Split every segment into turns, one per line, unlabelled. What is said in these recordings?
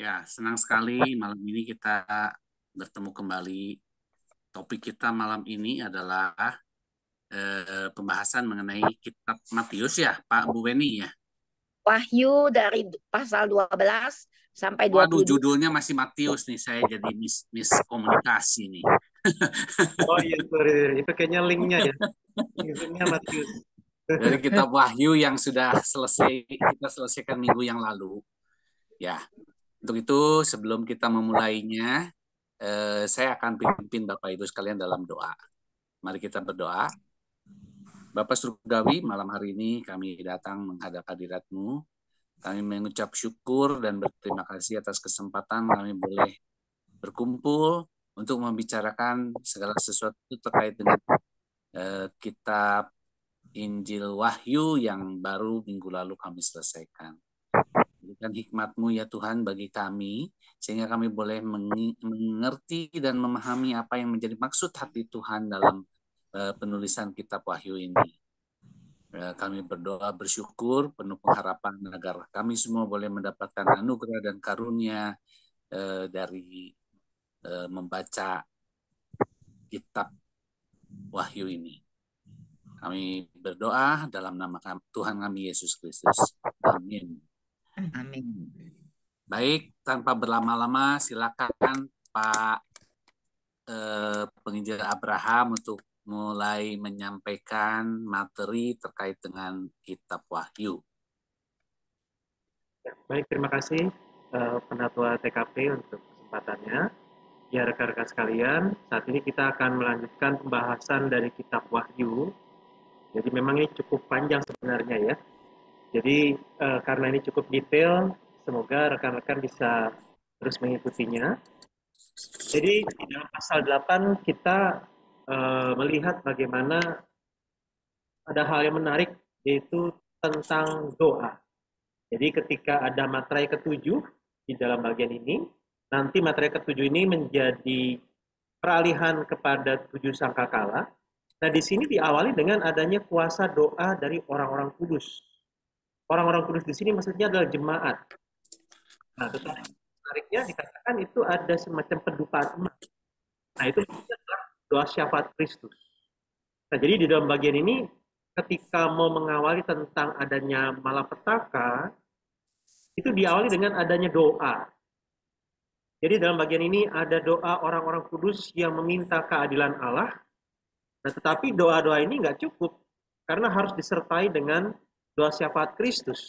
Ya, senang sekali malam ini kita bertemu kembali. Topik kita malam ini adalah pembahasan mengenai kitab Matius ya, Pak Bu Beni ya.
Wahyu dari pasal 12 sampai
Waduh,
22.
judulnya masih Matius nih, saya jadi miskomunikasi nih.
Oh iya, sorry. Itu kayaknya linknya ya. Linknya Matius.
Dari kitab Wahyu yang sudah kita selesaikan minggu yang lalu. Ya, untuk itu sebelum kita memulainya, saya akan pimpin Bapak Ibu sekalian dalam doa. Mari kita berdoa. Bapak Surgawi, malam hari ini kami datang menghadap hadirat-Mu. Kami mengucap syukur dan berterima kasih atas kesempatan kami boleh berkumpul untuk membicarakan segala sesuatu terkait dengan kitab Injil Wahyu yang baru minggu lalu kami selesaikan. Berikan hikmat-Mu ya Tuhan bagi kami, sehingga kami boleh mengerti dan memahami apa yang menjadi maksud hati Tuhan dalam penulisan kitab Wahyu ini. Kami berdoa bersyukur penuh pengharapan agar kami semua boleh mendapatkan anugerah dan karunia dari membaca kitab Wahyu ini. Kami berdoa dalam nama Tuhan kami Yesus Kristus. Amin.
Amin.
Baik, tanpa berlama-lama silakan Pak Penginjil Abraham untuk mulai menyampaikan materi terkait dengan kitab Wahyu.
Baik, terima kasih Penatua TKP untuk kesempatannya. Ya, rekan-rekan sekalian, saat ini kita akan melanjutkan pembahasan dari kitab Wahyu. Jadi memang ini cukup panjang sebenarnya ya. Jadi karena ini cukup detail, semoga rekan-rekan bisa terus mengikutinya. Jadi di dalam pasal 8 kita melihat bagaimana ada hal yang menarik, yaitu tentang doa. Jadi ketika ada materai ketujuh di dalam bagian ini, nanti materai ketujuh ini menjadi peralihan kepada 7 sangkakala. Nah, di sini diawali dengan adanya kuasa doa dari orang-orang kudus. Orang-orang kudus di sini maksudnya adalah jemaat. Nah, tetapi menariknya dikatakan itu ada semacam pedupaan emas. Nah, itu adalah doa syafaat Kristus. Nah, jadi di dalam bagian ini, ketika mau mengawali tentang adanya malapetaka, itu diawali dengan adanya doa. Jadi dalam bagian ini ada doa orang-orang kudus yang meminta keadilan Allah. Nah, tetapi doa-doa ini nggak cukup, karena harus disertai dengan doa syafaat Kristus.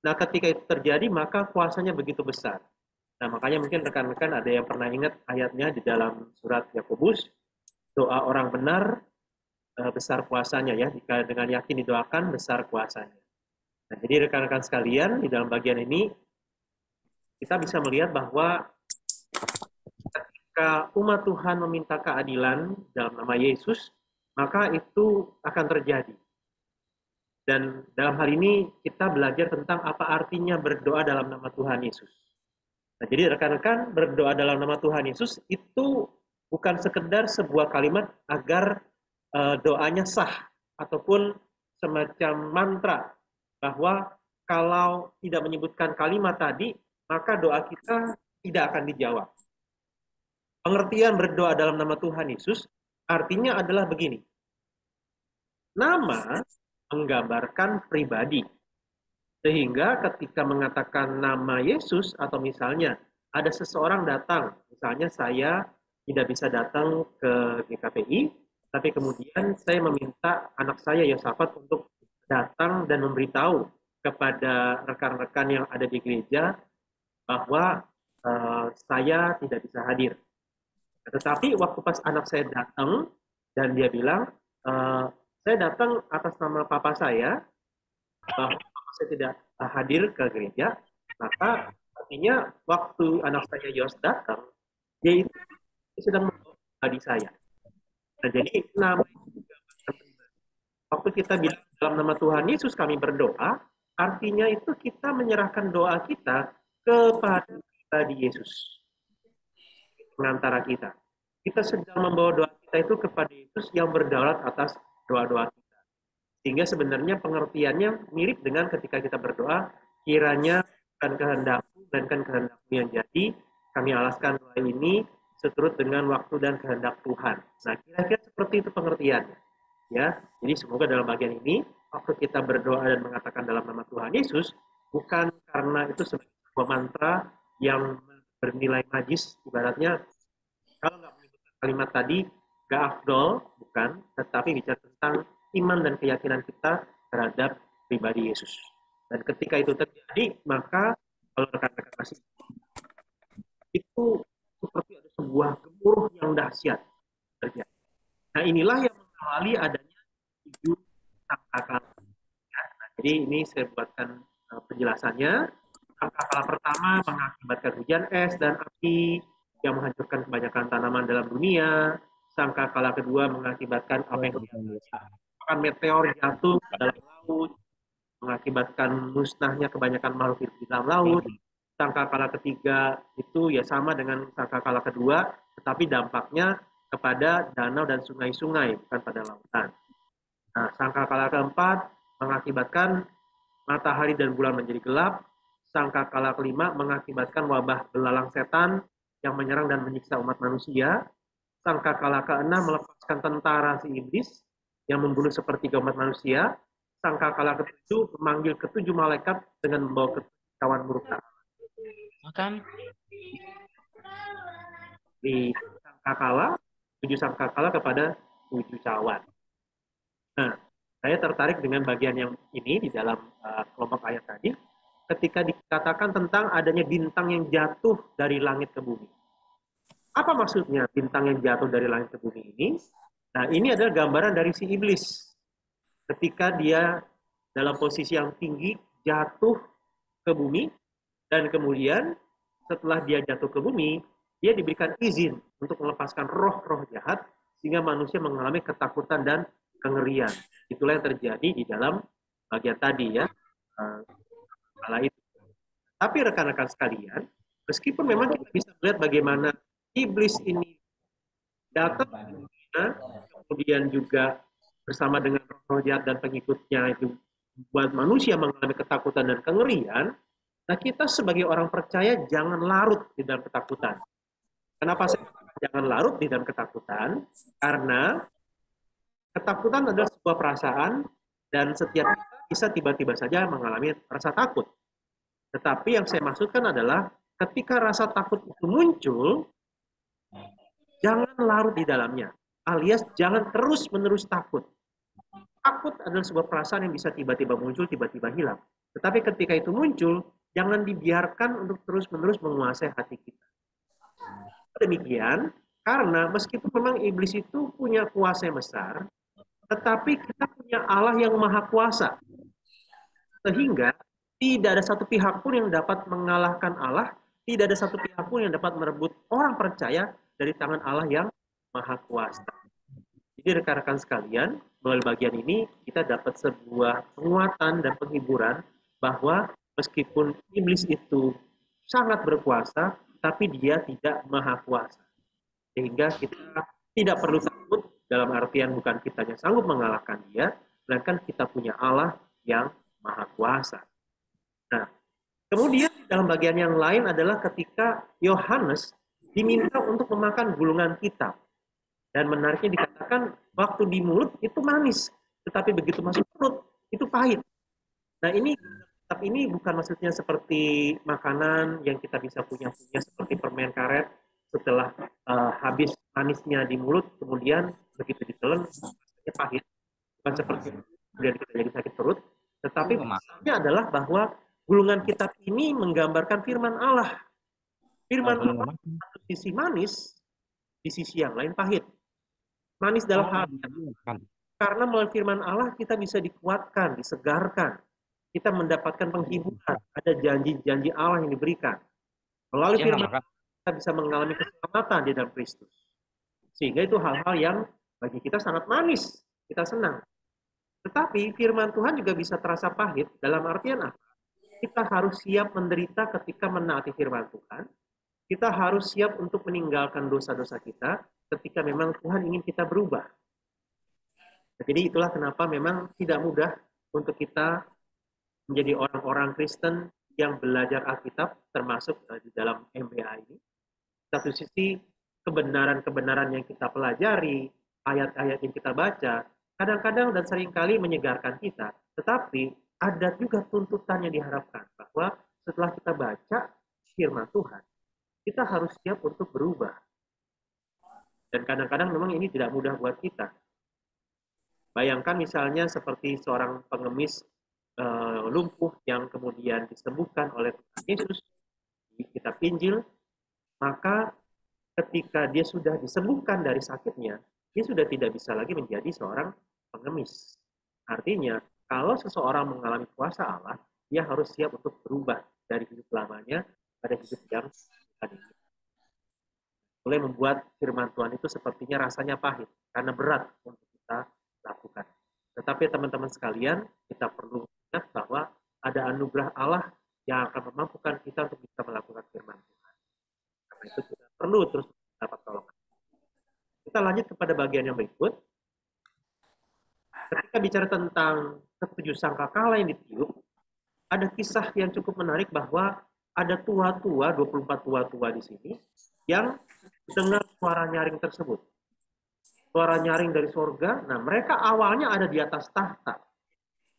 Nah, ketika itu terjadi, maka kuasanya begitu besar. Nah, makanya mungkin rekan-rekan ada yang pernah ingat ayatnya di dalam surat Yakobus, doa orang benar besar kuasanya ya, jika dengan yakin didoakan besar kuasanya. Nah, jadi rekan-rekan sekalian, di dalam bagian ini kita bisa melihat bahwa ketika umat Tuhan meminta keadilan dalam nama Yesus, maka itu akan terjadi. Dan dalam hal ini kita belajar tentang apa artinya berdoa dalam nama Tuhan Yesus. Nah, jadi rekan-rekan, berdoa dalam nama Tuhan Yesus itu bukan sekedar sebuah kalimat agar doanya sah ataupun semacam mantra bahwa kalau tidak menyebutkan kalimat tadi, maka doa kita tidak akan dijawab. Pengertian berdoa dalam nama Tuhan Yesus artinya adalah begini. Nama menggambarkan pribadi. Sehingga ketika mengatakan nama Yesus atau misalnya ada seseorang datang, misalnya saya tidak bisa datang ke GKPI, tapi kemudian saya meminta anak saya Yosafat untuk datang dan memberitahu kepada rekan-rekan yang ada di gereja bahwa saya tidak bisa hadir. Tetapi waktu pas anak saya datang dan dia bilang, saya datang atas nama papa saya, bahwa saya tidak hadir ke gereja, maka artinya waktu anak saya Yos datang, dia itu sedang membawa pribadi saya. Nah, jadi nama waktu kita bilang dalam nama Tuhan Yesus kami berdoa, artinya itu kita menyerahkan doa kita kepada pribadi Yesus, pengantara kita. Kita sedang membawa doa kita itu kepada Yesus yang berdaulat atas doa-doa kita. Sehingga sebenarnya pengertiannya mirip dengan ketika kita berdoa, kiranya bukan kehendakku melainkan kehendak-Mu yang jadi. Kami alaskan doa ini seturut dengan waktu dan kehendak Tuhan. Nah, kira-kira seperti itu pengertiannya. Ya, jadi semoga dalam bagian ini, waktu kita berdoa dan mengatakan dalam nama Tuhan Yesus, bukan karena itu sebagai sebuah mantra yang bernilai magis, ibaratnya kalau nggak menyebutkan kalimat tadi, nggak afdol, bukan, tetapi bicara tentang iman dan keyakinan kita terhadap pribadi Yesus. Dan ketika itu terjadi, maka kalau rekan-rekan kasih itu seperti ada sebuah gemuruh yang dahsyat terjadi. Nah, inilah yang mengawali adanya 7 sangkakala. Nah, jadi ini saya buatkan penjelasannya. Sangkakala pertama mengakibatkan hujan es dan api yang menghancurkan kebanyakan tanaman dalam dunia. Sangkakala kedua mengakibatkan apa yang merupakan meteor jatuh ke dalam laut, mengakibatkan musnahnya kebanyakan makhluk hidup di dalam laut. Sangkakala ketiga itu ya sama dengan sangkakala kedua, tetapi dampaknya kepada danau dan sungai-sungai, bukan pada lautan. Nah, sangkakala keempat mengakibatkan matahari dan bulan menjadi gelap. Sangkakala kelima mengakibatkan wabah belalang setan yang menyerang dan menyiksa umat manusia. Sangkakala keenam melepaskan tentara si iblis yang membunuh sepertiga umat manusia. Sangkakala ketujuh memanggil ketujuh malaikat dengan membawa kekacauan murka.
Makan.
Di sangkakala, 7 sangkakala kepada 7 cawan. Nah, saya tertarik dengan bagian yang ini di dalam kelompok ayat tadi, ketika dikatakan tentang adanya bintang yang jatuh dari langit ke bumi. Apa maksudnya bintang yang jatuh dari langit ke bumi ini? Nah, ini adalah gambaran dari si iblis. Ketika dia dalam posisi yang tinggi, jatuh ke bumi, dan kemudian setelah dia jatuh ke bumi, dia diberikan izin untuk melepaskan roh-roh jahat, sehingga manusia mengalami ketakutan dan kengerian. Itulah yang terjadi di dalam bagian tadi ya, kala itu. Tapi rekan-rekan sekalian, meskipun memang kita bisa melihat bagaimana iblis ini datang ke dunia, kemudian juga bersama dengan roh jahat dan pengikutnya itu buat manusia mengalami ketakutan dan kengerian. Nah, kita sebagai orang percaya jangan larut di dalam ketakutan. Kenapa saya katakan jangan larut di dalam ketakutan? Karena ketakutan adalah sebuah perasaan dan setiap kita bisa tiba-tiba saja mengalami rasa takut. Tetapi yang saya maksudkan adalah ketika rasa takut itu muncul, jangan larut di dalamnya, alias jangan terus-menerus takut. Takut adalah sebuah perasaan yang bisa tiba-tiba muncul, tiba-tiba hilang. Tetapi ketika itu muncul, jangan dibiarkan untuk terus-menerus menguasai hati kita. Demikian, karena meskipun memang iblis itu punya kuasa yang besar, tetapi kita punya Allah yang maha kuasa. Sehingga tidak ada satu pihak pun yang dapat mengalahkan Allah, tidak ada satu pihak pun yang dapat merebut orang percaya dari tangan Allah yang maha kuasa. Jadi rekan-rekan sekalian, melalui bagian ini kita dapat sebuah penguatan dan penghiburan bahwa meskipun iblis itu sangat berkuasa, tapi dia tidak maha kuasa. Sehingga kita tidak perlu takut dalam artian bukan kita yang sanggup mengalahkan dia, melainkan kita punya Allah yang maha kuasa. Nah, kemudian dalam bagian yang lain adalah ketika Yohanes diminta untuk memakan gulungan kitab. Dan menariknya dikatakan waktu di mulut itu manis, tetapi begitu masuk perut itu pahit. Nah, ini kitab ini bukan maksudnya seperti makanan yang kita bisa punya seperti permen karet setelah habis manisnya di mulut, kemudian begitu ditelan rasanya pahit. Bukan seperti kemudian kita jadi sakit perut, tetapi maksudnya adalah bahwa gulungan kitab ini menggambarkan firman Allah. Firman Allah satu sisi manis, di sisi yang lain pahit. Manis dalam hal karena melalui firman Allah kita bisa dikuatkan, disegarkan. Kita mendapatkan penghiburan, ada janji-janji Allah yang diberikan. Melalui firman Allah kita bisa mengalami keselamatan di dalam Kristus. Sehingga itu hal-hal yang bagi kita sangat manis, kita senang. Tetapi firman Tuhan juga bisa terasa pahit dalam artian apa? Kita harus siap menderita ketika menaati firman Tuhan. Kita harus siap untuk meninggalkan dosa-dosa kita ketika memang Tuhan ingin kita berubah. Jadi itulah kenapa memang tidak mudah untuk kita menjadi orang-orang Kristen yang belajar Alkitab, termasuk di dalam MBA ini. Satu sisi kebenaran-kebenaran yang kita pelajari, ayat-ayat yang kita baca, kadang-kadang dan seringkali menyegarkan kita, tetapi ada juga tuntutan yang diharapkan bahwa setelah kita baca firman Tuhan, kita harus siap untuk berubah. Dan kadang-kadang memang ini tidak mudah buat kita. Bayangkan misalnya seperti seorang pengemis lumpuh yang kemudian disembuhkan oleh Tuhan Yesus di kitab Injil, maka ketika dia sudah disembuhkan dari sakitnya, dia sudah tidak bisa lagi menjadi seorang pengemis. Artinya, kalau seseorang mengalami kuasa Allah, dia harus siap untuk berubah dari hidup lamanya pada hidup yang tadinya. Boleh membuat firman Tuhan itu sepertinya rasanya pahit, karena berat untuk kita lakukan. Tetapi teman-teman sekalian, kita perlu ingat bahwa ada anugerah Allah yang akan memampukan kita untuk bisa melakukan firman Tuhan. Karena itu kita perlu terus dapat tolong. Kita lanjut kepada bagian yang berikut. Ketika bicara tentang ketujuh sangkakala yang ditiup, ada kisah yang cukup menarik bahwa ada tua-tua, 24 tua-tua di sini, yang dengar suara nyaring tersebut. Suara nyaring dari sorga, nah mereka awalnya ada di atas tahta.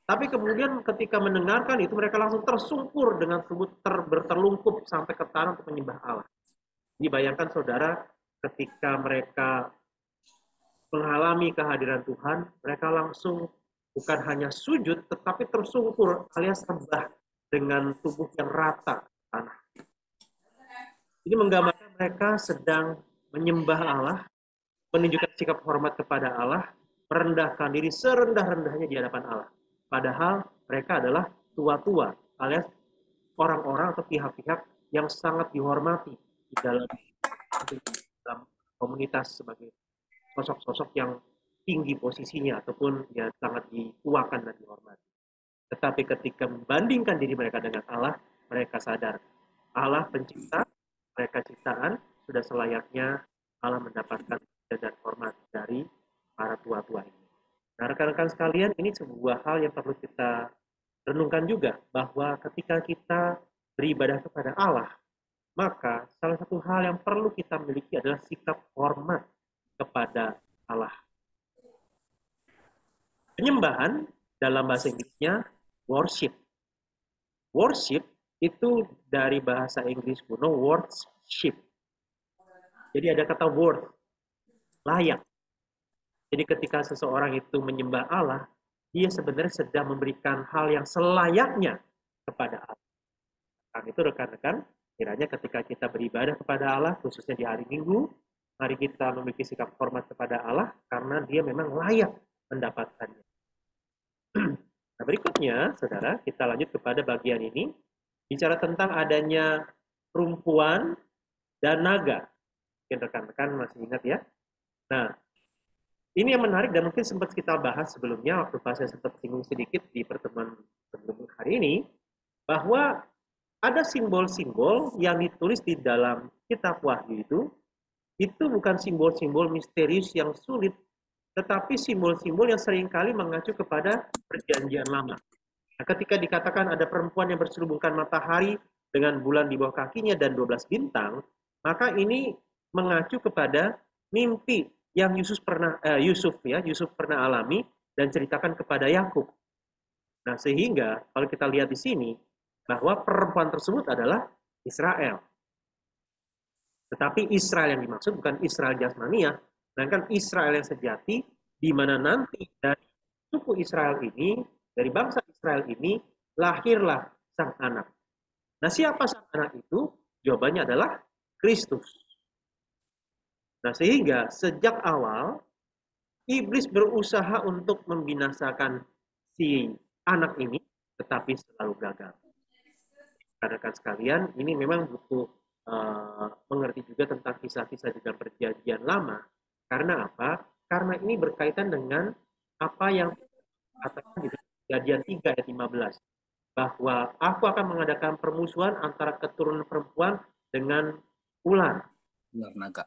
Tapi kemudian ketika mendengarkan itu, mereka langsung tersungkur dengan tubuh berterlungkup sampai ke tanah untuk menyembah Allah. Dibayangkan saudara, ketika mereka mengalami kehadiran Tuhan, mereka langsung bukan hanya sujud, tetapi tersungkur alias rebah dengan tubuh yang rata tanah. Ini menggambarkan mereka sedang menyembah Allah, menunjukkan sikap hormat kepada Allah, merendahkan diri serendah-rendahnya di hadapan Allah. Padahal mereka adalah tua-tua, alias orang-orang atau pihak-pihak yang sangat dihormati di dalam komunitas sebagai sosok-sosok yang tinggi posisinya ataupun ya sangat dituakan dan dihormati. Tetapi ketika membandingkan diri mereka dengan Allah, mereka sadar Allah pencipta, mereka ciptaan, sudah selayaknya Allah mendapatkan dan hormat dari para tua-tua ini. Nah, rekan-rekan sekalian, ini sebuah hal yang perlu kita renungkan juga, bahwa ketika kita beribadah kepada Allah, maka salah satu hal yang perlu kita miliki adalah sikap hormat kepada Allah. Penyembahan dalam bahasa Inggrisnya worship. Worship itu dari bahasa Inggris kuno worship. Jadi ada kata worth, layak. Jadi ketika seseorang itu menyembah Allah, dia sebenarnya sedang memberikan hal yang selayaknya kepada Allah. Karena itu rekan-rekan, kiranya ketika kita beribadah kepada Allah, khususnya di hari Minggu, mari kita memiliki sikap hormat kepada Allah, karena dia memang layak mendapatkannya. Nah, berikutnya, saudara, kita lanjut kepada bagian ini. Bicara tentang adanya perempuan dan naga. Mungkin rekan-rekan masih ingat ya. Nah, ini yang menarik dan mungkin sempat kita bahas sebelumnya, waktu pas saya sempat singgung sedikit di pertemuan sebelum hari ini, bahwa ada simbol-simbol yang ditulis di dalam kitab Wahyu itu bukan simbol-simbol misterius yang sulit, tetapi simbol-simbol yang seringkali mengacu kepada perjanjian lama. Nah, ketika dikatakan ada perempuan yang berselubungkan matahari dengan bulan di bawah kakinya dan 12 bintang, maka ini mengacu kepada mimpi yang Yusuf pernah alami dan ceritakan kepada Yakub. Nah, sehingga kalau kita lihat di sini bahwa perempuan tersebut adalah Israel. Tetapi Israel yang dimaksud bukan Israel jasmania, melainkan Israel yang sejati, di mana nanti dari suku Israel ini, dari bangsa Israel ini, lahirlah sang anak. Nah, siapa sang anak itu? Jawabannya adalah Kristus. Nah, sehingga sejak awal, iblis berusaha untuk membinasakan si anak ini, tetapi selalu gagal. Rekan-rekan sekalian, ini memang butuh mengerti juga tentang kisah-kisah di dalam perjanjian lama. Karena apa? Karena ini berkaitan dengan apa yang dikatakan di Kejadian 3 ayat 15. Bahwa aku akan mengadakan permusuhan antara keturunan perempuan dengan ular.
Ular naga.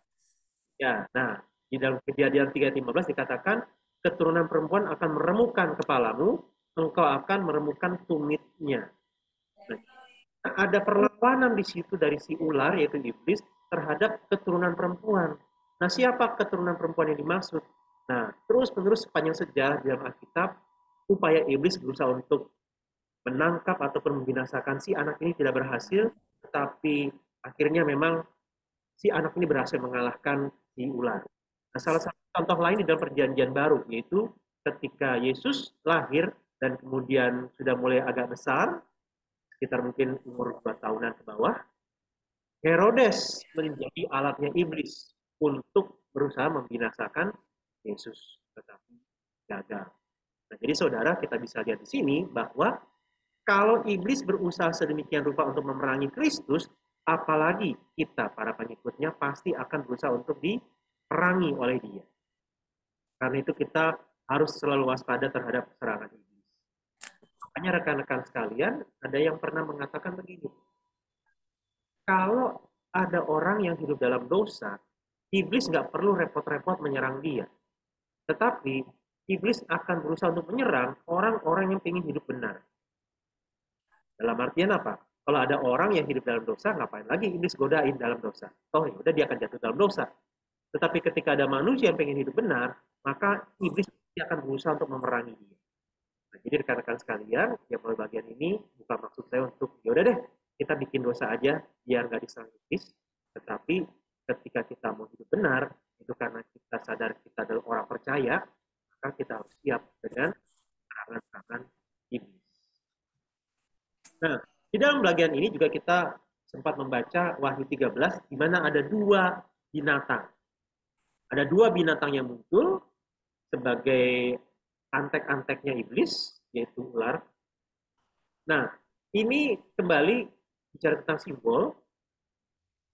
Ya, nah, di dalam Kejadian 3 ayat 15 dikatakan keturunan perempuan akan meremukkan kepalamu, engkau akan meremukkan tumitnya. Nah, Ada perlawanan di situ dari si ular, yaitu iblis, terhadap keturunan perempuan. Nah, siapa keturunan perempuan yang dimaksud? Nah, terus-menerus sepanjang sejarah di dalam Alkitab, upaya iblis berusaha untuk menangkap ataupun membinasakan si anak ini tidak berhasil, tetapi akhirnya memang si anak ini berhasil mengalahkan si ular. Nah, salah satu contoh lain di dalam perjanjian baru, yaitu ketika Yesus lahir dan kemudian sudah mulai agak besar, sekitar mungkin umur 2 tahunan ke bawah, Herodes menjadi alatnya iblis untuk berusaha membinasakan Yesus, tetapi gagal. Nah, jadi saudara, kita bisa lihat di sini bahwa kalau iblis berusaha sedemikian rupa untuk memerangi Kristus, apalagi kita para pengikutnya pasti akan berusaha untuk diperangi oleh dia. Karena itu kita harus selalu waspada terhadap serangan iblis. Makanya rekan-rekan sekalian, ada yang pernah mengatakan begini, kalau ada orang yang hidup dalam dosa, iblis nggak perlu repot-repot menyerang dia. Tetapi iblis akan berusaha untuk menyerang orang-orang yang ingin hidup benar. Dalam artian apa? Kalau ada orang yang hidup dalam dosa, ngapain lagi iblis godain dalam dosa? Oh ya udah, dia akan jatuh dalam dosa. Tetapi ketika ada manusia yang pengen hidup benar, maka iblis akan berusaha untuk memerangi dia. Nah, jadi rekan-rekan sekalian, yang pada bagian ini bukan maksud saya untuk ya udah deh kita bikin dosa aja biar nggak diserang iblis. Tetapi ketika kita mau hidup benar, itu karena kita sadar kita adalah orang percaya, maka kita harus siap dengan serangan-serangan iblis. Nah, di dalam bagian ini juga kita sempat membaca Wahyu 13, di mana ada 2 binatang. Ada 2 binatang yang muncul sebagai antek-anteknya iblis, yaitu ular. Nah, ini kembali bicara tentang simbol.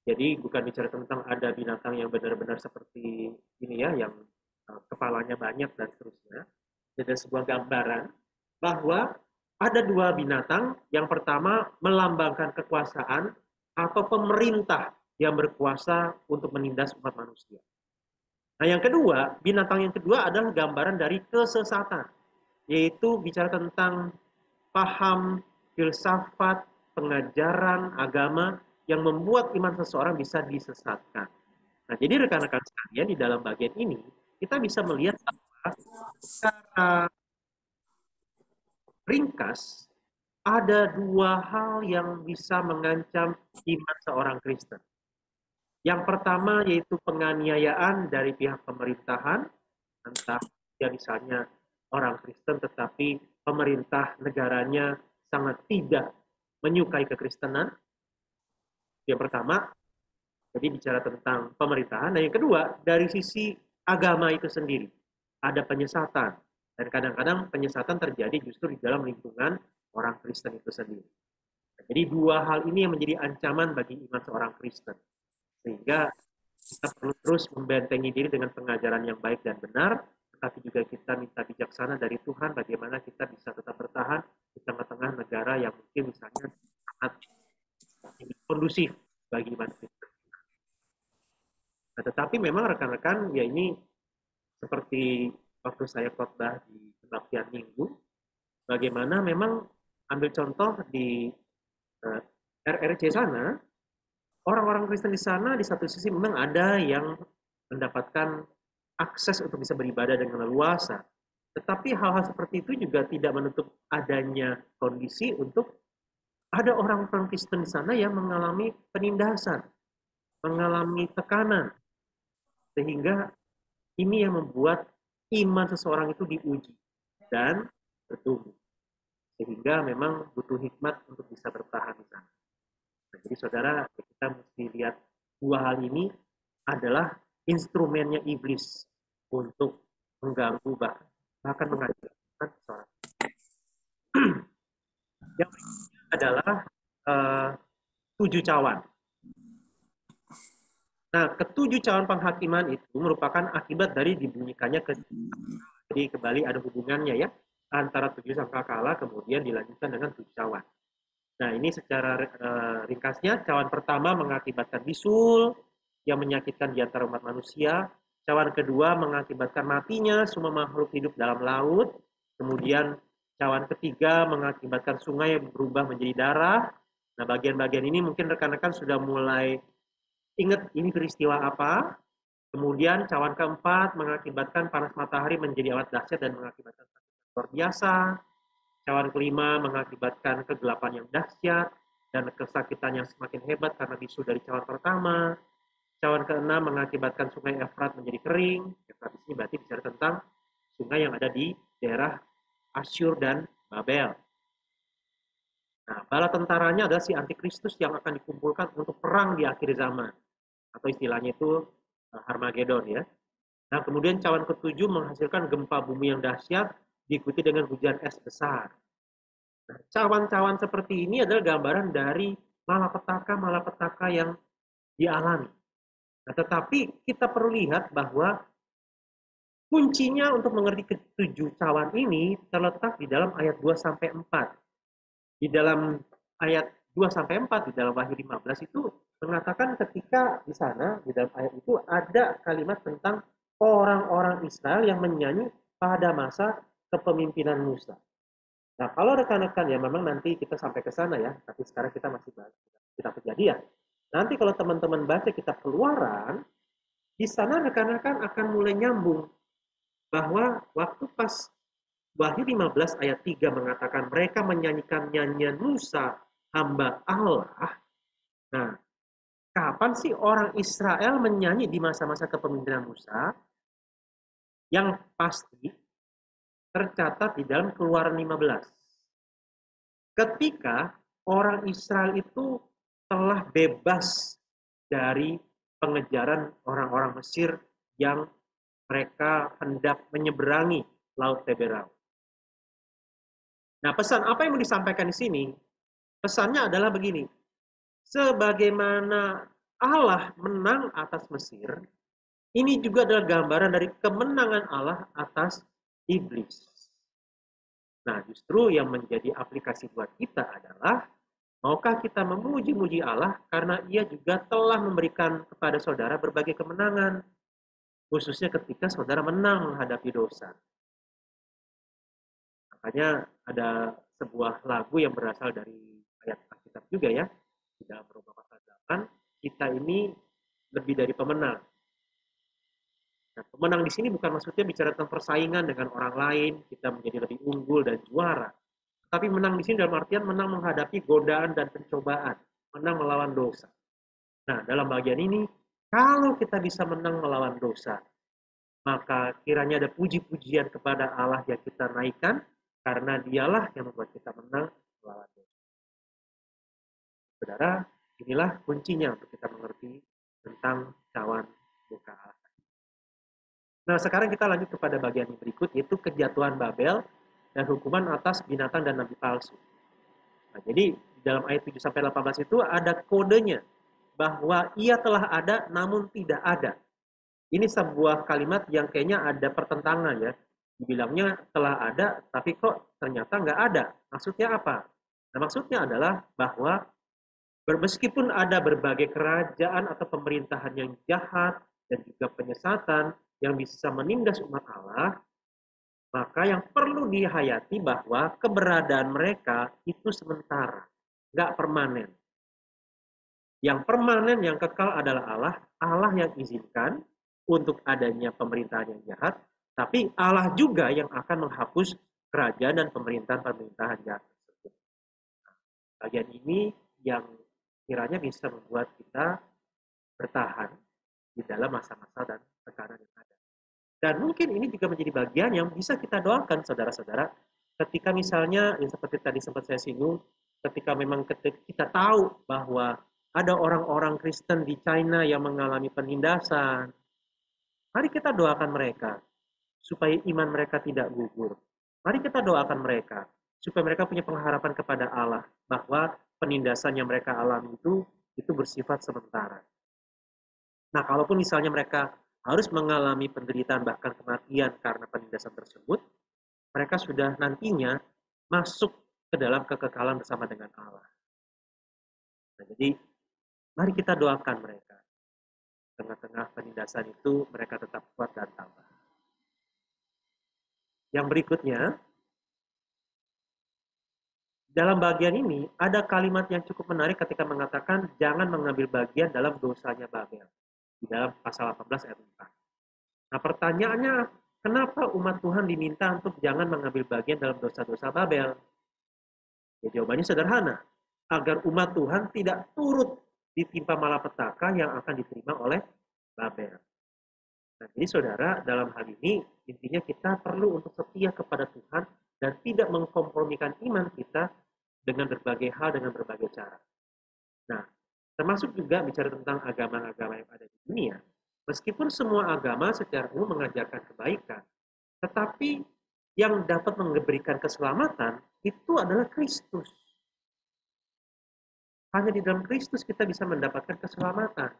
Jadi bukan bicara tentang ada binatang yang benar-benar seperti ini ya, yang kepalanya banyak dan seterusnya. Ada sebuah gambaran bahwa ada 2 binatang. Yang pertama melambangkan kekuasaan atau pemerintah yang berkuasa untuk menindas umat manusia. Nah, yang kedua, binatang yang kedua adalah gambaran dari kesesatan, yaitu bicara tentang paham, filsafat, pengajaran agama yang membuat iman seseorang bisa disesatkan. Nah, jadi rekan-rekan sekalian, di dalam bagian ini kita bisa melihat bahwa secara ringkas ada 2 hal yang bisa mengancam iman seorang Kristen. Yang pertama yaitu penganiayaan dari pihak pemerintahan, entah ya misalnya orang Kristen tetapi pemerintah negaranya sangat tidak menyukai kekristenan. Yang pertama, jadi bicara tentang pemerintahan. Dan yang kedua, dari sisi agama itu sendiri, ada penyesatan. Dan kadang-kadang penyesatan terjadi justru di dalam lingkungan orang Kristen itu sendiri. Jadi 2 hal ini yang menjadi ancaman bagi iman seorang Kristen. Sehingga kita perlu terus membentengi diri dengan pengajaran yang baik dan benar, tetapi juga kita minta bijaksana dari Tuhan bagaimana kita bisa tetap bertahan di tengah-tengah negara yang mungkin misalnya sangat kondusif bagi iman Kristen. Nah, tetapi memang rekan-rekan, ya ini seperti waktu saya khotbah di kebaktian minggu, bagaimana memang ambil contoh di RRC sana, orang-orang Kristen di sana di satu sisi memang ada yang mendapatkan akses untuk bisa beribadah dengan leluasa. Tetapi hal-hal seperti itu juga tidak menutup adanya kondisi untuk ada orang-orang Kristen di sana yang mengalami penindasan, mengalami tekanan. Sehingga ini yang membuat iman seseorang itu diuji dan bertumbuh. Sehingga memang butuh hikmat untuk bisa bertahan di sana. Nah, jadi saudara, kita mesti lihat 2 hal ini adalah instrumennya iblis untuk mengganggu bahkan menghancurkan seseorang. Yang berikutnya adalah 7 cawan. Nah, ke-7 cawan penghakiman itu merupakan akibat dari dibunyikannya jadi kembali ada hubungannya ya antara 7 sangkakala kemudian dilanjutkan dengan 7 cawan. Nah, ini secara ringkasnya, cawan pertama mengakibatkan bisul yang menyakitkan di antara umat manusia. Cawan kedua mengakibatkan matinya semua makhluk hidup dalam laut. Kemudian cawan ketiga mengakibatkan sungai berubah menjadi darah. Nah, bagian-bagian ini mungkin rekan-rekan sudah mulai ingat ini peristiwa apa. Kemudian cawan keempat mengakibatkan panas matahari menjadi amat dahsyat dan mengakibatkan sakit luar biasa. Cawan kelima mengakibatkan kegelapan yang dahsyat dan kesakitan yang semakin hebat karena bisu dari cawan pertama. Cawan keenam mengakibatkan sungai Efrat menjadi kering. Efrat ini berarti bicara tentang sungai yang ada di daerah Asyur dan Babel. Nah, bala tentaranya adalah si antikristus yang akan dikumpulkan untuk perang di akhir zaman. Atau istilahnya itu Harmagedon ya. Nah, kemudian cawan ketujuh menghasilkan gempa bumi yang dahsyat diikuti dengan hujan es besar. Nah, cawan-cawan seperti ini adalah gambaran dari malapetaka-malapetaka yang dialami. Nah, tetapi kita perlu lihat bahwa kuncinya untuk mengerti ketujuh cawan ini terletak di dalam ayat 2 sampai 4. Di dalam ayat 2 sampai 4 di dalam Wahyu 15 itu mengatakan ketika di sana di dalam ayat itu ada kalimat tentang orang-orang Israel yang menyanyi pada masa kepemimpinan Musa. Nah, kalau rekan-rekan ya memang nanti kita sampai ke sana ya, tapi sekarang kita masih bahas kitab Kejadian. Nanti kalau teman-teman baca kitab Keluaran, di sana rekan-rekan akan mulai nyambung bahwa waktu pas Wahyu 15 ayat 3 mengatakan mereka menyanyikan nyanyian Musa, hamba Allah. Nah, kapan sih orang Israel menyanyi di masa-masa kepemimpinan Musa? Yang pasti tercatat di dalam Keluaran 15. Ketika orang Israel itu telah bebas dari pengejaran orang-orang Mesir yang mereka hendak menyeberangi Laut Teberau. Nah, pesan apa yang mau disampaikan di sini? Pesannya adalah begini. Sebagaimana Allah menang atas Mesir, ini juga adalah gambaran dari kemenangan Allah atas iblis. Nah, justru yang menjadi aplikasi buat kita adalah, maukah kita memuji-muji Allah karena Ia juga telah memberikan kepada saudara berbagai kemenangan, khususnya ketika saudara menang menghadapi dosa. Makanya ada sebuah lagu yang berasal dari ayat Alkitab juga ya, di dalam Roma pasal 8, kita ini lebih dari pemenang. Nah, pemenang di sini bukan maksudnya bicara tentang persaingan dengan orang lain, kita menjadi lebih unggul dan juara. Tapi menang di sini dalam artian menang menghadapi godaan dan pencobaan, menang melawan dosa. Nah, dalam bagian ini, kalau kita bisa menang melawan dosa, maka kiranya ada puji-pujian kepada Allah yang kita naikkan, karena dialah yang membuat kita menang melawan dosa. Saudara, inilah kuncinya untuk kita mengerti tentang cawan muka Allah. Nah, sekarang kita lanjut kepada bagian yang berikut, yaitu kejatuhan Babel dan hukuman atas binatang dan nabi palsu. Nah, jadi dalam ayat 7-18 itu ada kodenya, bahwa ia telah ada namun tidak ada. Ini sebuah kalimat yang kayaknya ada pertentangan ya. Dibilangnya telah ada, tapi kok ternyata nggak ada. Maksudnya apa? Nah, maksudnya adalah bahwa meskipun ada berbagai kerajaan atau pemerintahan yang jahat dan juga penyesatan yang bisa menindas umat Allah, maka yang perlu dihayati bahwa keberadaan mereka itu sementara, nggak permanen. Yang permanen, yang kekal adalah Allah. Allah yang izinkan untuk adanya pemerintahan yang jahat, tapi Allah juga yang akan menghapus kerajaan dan pemerintahan jahat tersebut. Bagian ini yang kiranya bisa membuat kita bertahan di dalam masa-masa dan tekanan yang ada. Dan mungkin ini juga menjadi bagian yang bisa kita doakan, saudara-saudara, ketika misalnya, yang seperti tadi sempat saya singgung, ketika memang kita tahu bahwa ada orang-orang Kristen di China yang mengalami penindasan, mari kita doakan mereka, supaya iman mereka tidak gugur. Mari kita doakan mereka, supaya mereka punya pengharapan kepada Allah, bahwa penindasan yang mereka alami itu bersifat sementara. Nah, kalaupun misalnya mereka harus mengalami penderitaan bahkan kematian karena penindasan tersebut, mereka sudah nantinya masuk ke dalam kekekalan bersama dengan Allah. Nah, jadi mari kita doakan mereka. Tengah-tengah penindasan itu mereka tetap kuat dan tabah. Yang berikutnya, dalam bagian ini ada kalimat yang cukup menarik ketika mengatakan jangan mengambil bagian dalam dosanya Babel. Di dalam pasal 18 ayat 4. Nah pertanyaannya, kenapa umat Tuhan diminta untuk jangan mengambil bagian dalam dosa-dosa Babel? Ya, jawabannya sederhana, agar umat Tuhan tidak turut ditimpa malapetaka yang akan diterima oleh Babel. Nah, jadi saudara, dalam hal ini intinya kita perlu untuk setia kepada Tuhan dan tidak mengkompromikan iman kita dengan berbagai hal, dengan berbagai cara. Nah, termasuk juga bicara tentang agama-agama yang ada di dunia. Meskipun semua agama secara umum mengajarkan kebaikan, tetapi yang dapat memberikan keselamatan itu adalah Kristus. Hanya di dalam Kristus kita bisa mendapatkan keselamatan.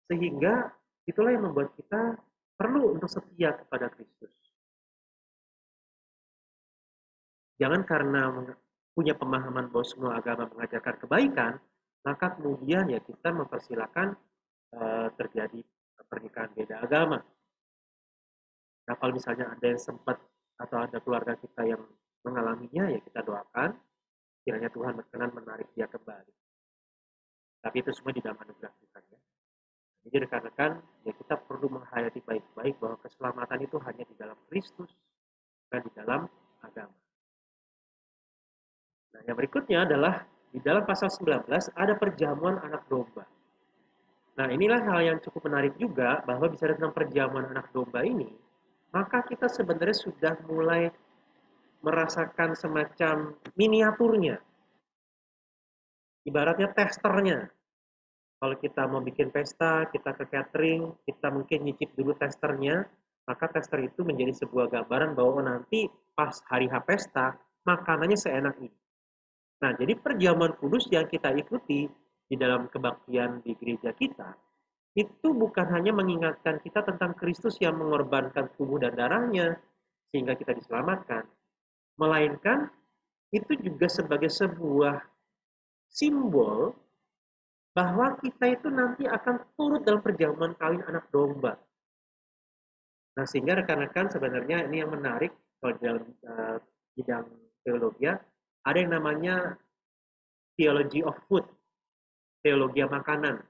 Sehingga itulah yang membuat kita perlu untuk setia kepada Kristus. Jangan karena punya pemahaman bahwa semua agama mengajarkan kebaikan, maka kemudian ya kita mempersilahkan terjadi pernikahan beda agama. Nah, kalau misalnya ada yang sempat atau ada keluarga kita yang mengalaminya, ya kita doakan kiranya Tuhan berkenan menarik dia kembali. Tapi itu semua di dalam anugerah Tuhan ya. Jadi rekan-rekan, ya kita perlu menghayati baik-baik bahwa keselamatan itu hanya di dalam Kristus, bukan di dalam agama. Nah, yang berikutnya adalah di dalam pasal 19 ada perjamuan anak domba. Nah, inilah hal yang cukup menarik juga bahwa bicara tentang perjamuan anak domba ini, maka kita sebenarnya sudah mulai merasakan semacam miniaturnya. Ibaratnya testernya. Kalau kita mau bikin pesta, kita ke catering, kita mungkin nyicip dulu testernya, maka tester itu menjadi sebuah gambaran bahwa nanti pas hari H pesta, makanannya seenak ini. Nah, jadi perjamuan kudus yang kita ikuti di dalam kebaktian di gereja kita, itu bukan hanya mengingatkan kita tentang Kristus yang mengorbankan tubuh dan darahnya, sehingga kita diselamatkan, melainkan itu juga sebagai sebuah simbol bahwa kita itu nanti akan turut dalam perjamuan kawin anak domba. Nah, sehingga rekan-rekan sebenarnya ini yang menarik kalau dalam bidang teologi, ada yang namanya theology of food, teologi makanan.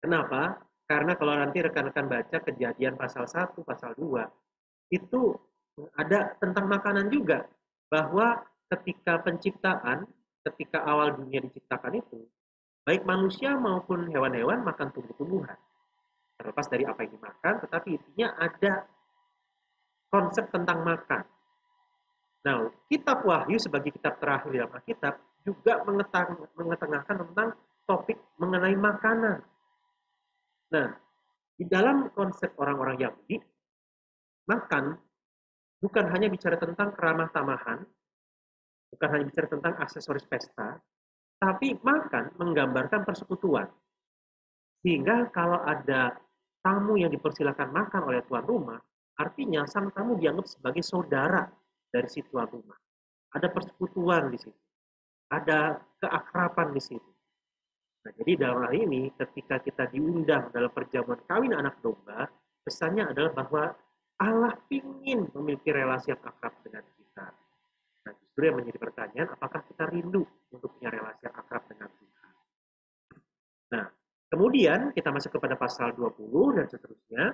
Kenapa? Karena kalau nanti rekan-rekan baca Kejadian pasal 1, pasal 2, itu ada tentang makanan juga. Bahwa ketika penciptaan, ketika awal dunia diciptakan itu, baik manusia maupun hewan-hewan makan tumbuh-tumbuhan. Terlepas dari apa yang dimakan, tetapi intinya ada konsep tentang makan. Nah, kitab Wahyu sebagai kitab terakhir dalam Alkitab juga mengetengahkan tentang topik mengenai makanan. Nah, di dalam konsep orang-orang Yahudi, makan bukan hanya bicara tentang keramah tamahan, bukan hanya bicara tentang aksesoris pesta, tapi makan menggambarkan persekutuan. Sehingga kalau ada tamu yang dipersilakan makan oleh tuan rumah, artinya sang tamu dianggap sebagai saudara dari si tuan rumah. Ada persekutuan di situ. Ada keakraban di situ. Nah, jadi dalam hal ini ketika kita diundang dalam perjamuan kawin anak domba, pesannya adalah bahwa Allah ingin memiliki relasi yang akrab dengan kita. Nah, justru yang menjadi pertanyaan, apakah kita rindu untuk punya relasi yang akrab dengan Tuhan? Nah, kemudian kita masuk kepada pasal 20 dan seterusnya.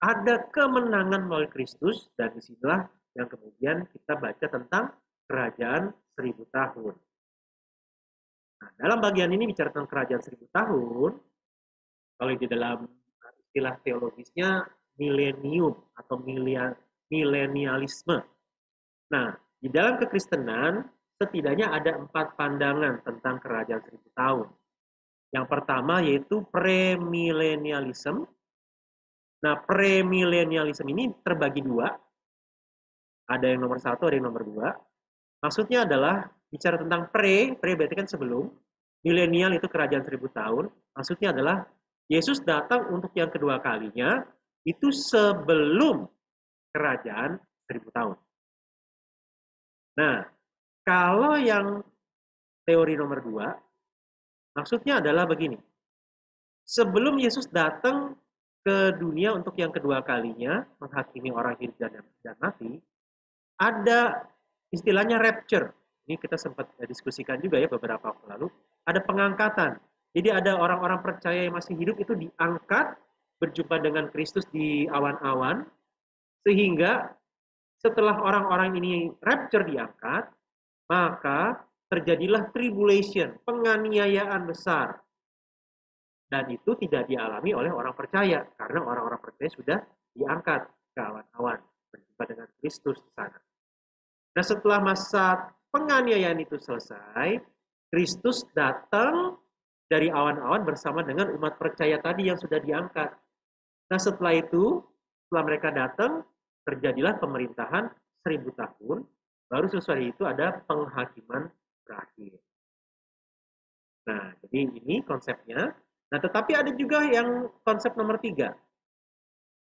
Ada kemenangan melalui Kristus, dan disinilah yang kemudian kita baca tentang kerajaan 1000 tahun. Nah, dalam bagian ini bicara tentang kerajaan 1000 tahun, kalau di dalam istilah teologisnya milenium atau milenialisme. Nah, di dalam kekristenan setidaknya ada 4 pandangan tentang kerajaan 1000 tahun. Yang pertama yaitu premilenialisme. Nah, premilenialisme ini terbagi 2. Ada yang nomor 1, ada yang nomor 2. Maksudnya adalah bicara tentang pre berarti kan sebelum. Milenial itu kerajaan 1000 tahun. Maksudnya adalah Yesus datang untuk yang kedua kalinya itu sebelum kerajaan 1000 tahun. Nah, kalau yang teori nomor 2, maksudnya adalah begini. Sebelum Yesus datang ke dunia untuk yang kedua kalinya, menghakimi orang hidup dan mati, ada istilahnya rapture. ini kita sempat diskusikan juga ya beberapa waktu lalu, ada pengangkatan. Jadi ada orang-orang percaya yang masih hidup itu diangkat, berjumpa dengan Kristus di awan-awan, sehingga setelah orang-orang ini rapture diangkat, maka terjadilah tribulation, penganiayaan besar. Dan itu tidak dialami oleh orang percaya, karena orang-orang percaya sudah diangkat ke awan-awan, berjumpa dengan Kristus di sana. Nah, setelah masa penganiayaan itu selesai, Kristus datang dari awan-awan bersama dengan umat percaya tadi yang sudah diangkat. Nah, setelah itu, setelah mereka datang, terjadilah pemerintahan 1000 tahun, baru sesudah itu ada penghakiman berakhir. Nah, jadi ini konsepnya. Nah, tetapi ada juga yang konsep nomor 3,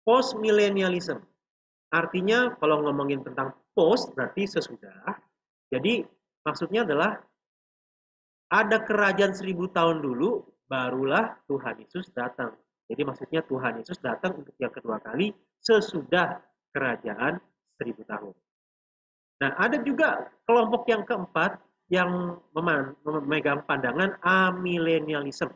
post-millennialism. Artinya kalau ngomongin tentang post berarti sesudah. Jadi maksudnya adalah ada kerajaan 1000 tahun dulu, barulah Tuhan Yesus datang. Jadi maksudnya Tuhan Yesus datang untuk yang kedua kali sesudah kerajaan 1000 tahun. Nah, ada juga kelompok yang keempat yang memegang pandangan amilenialism.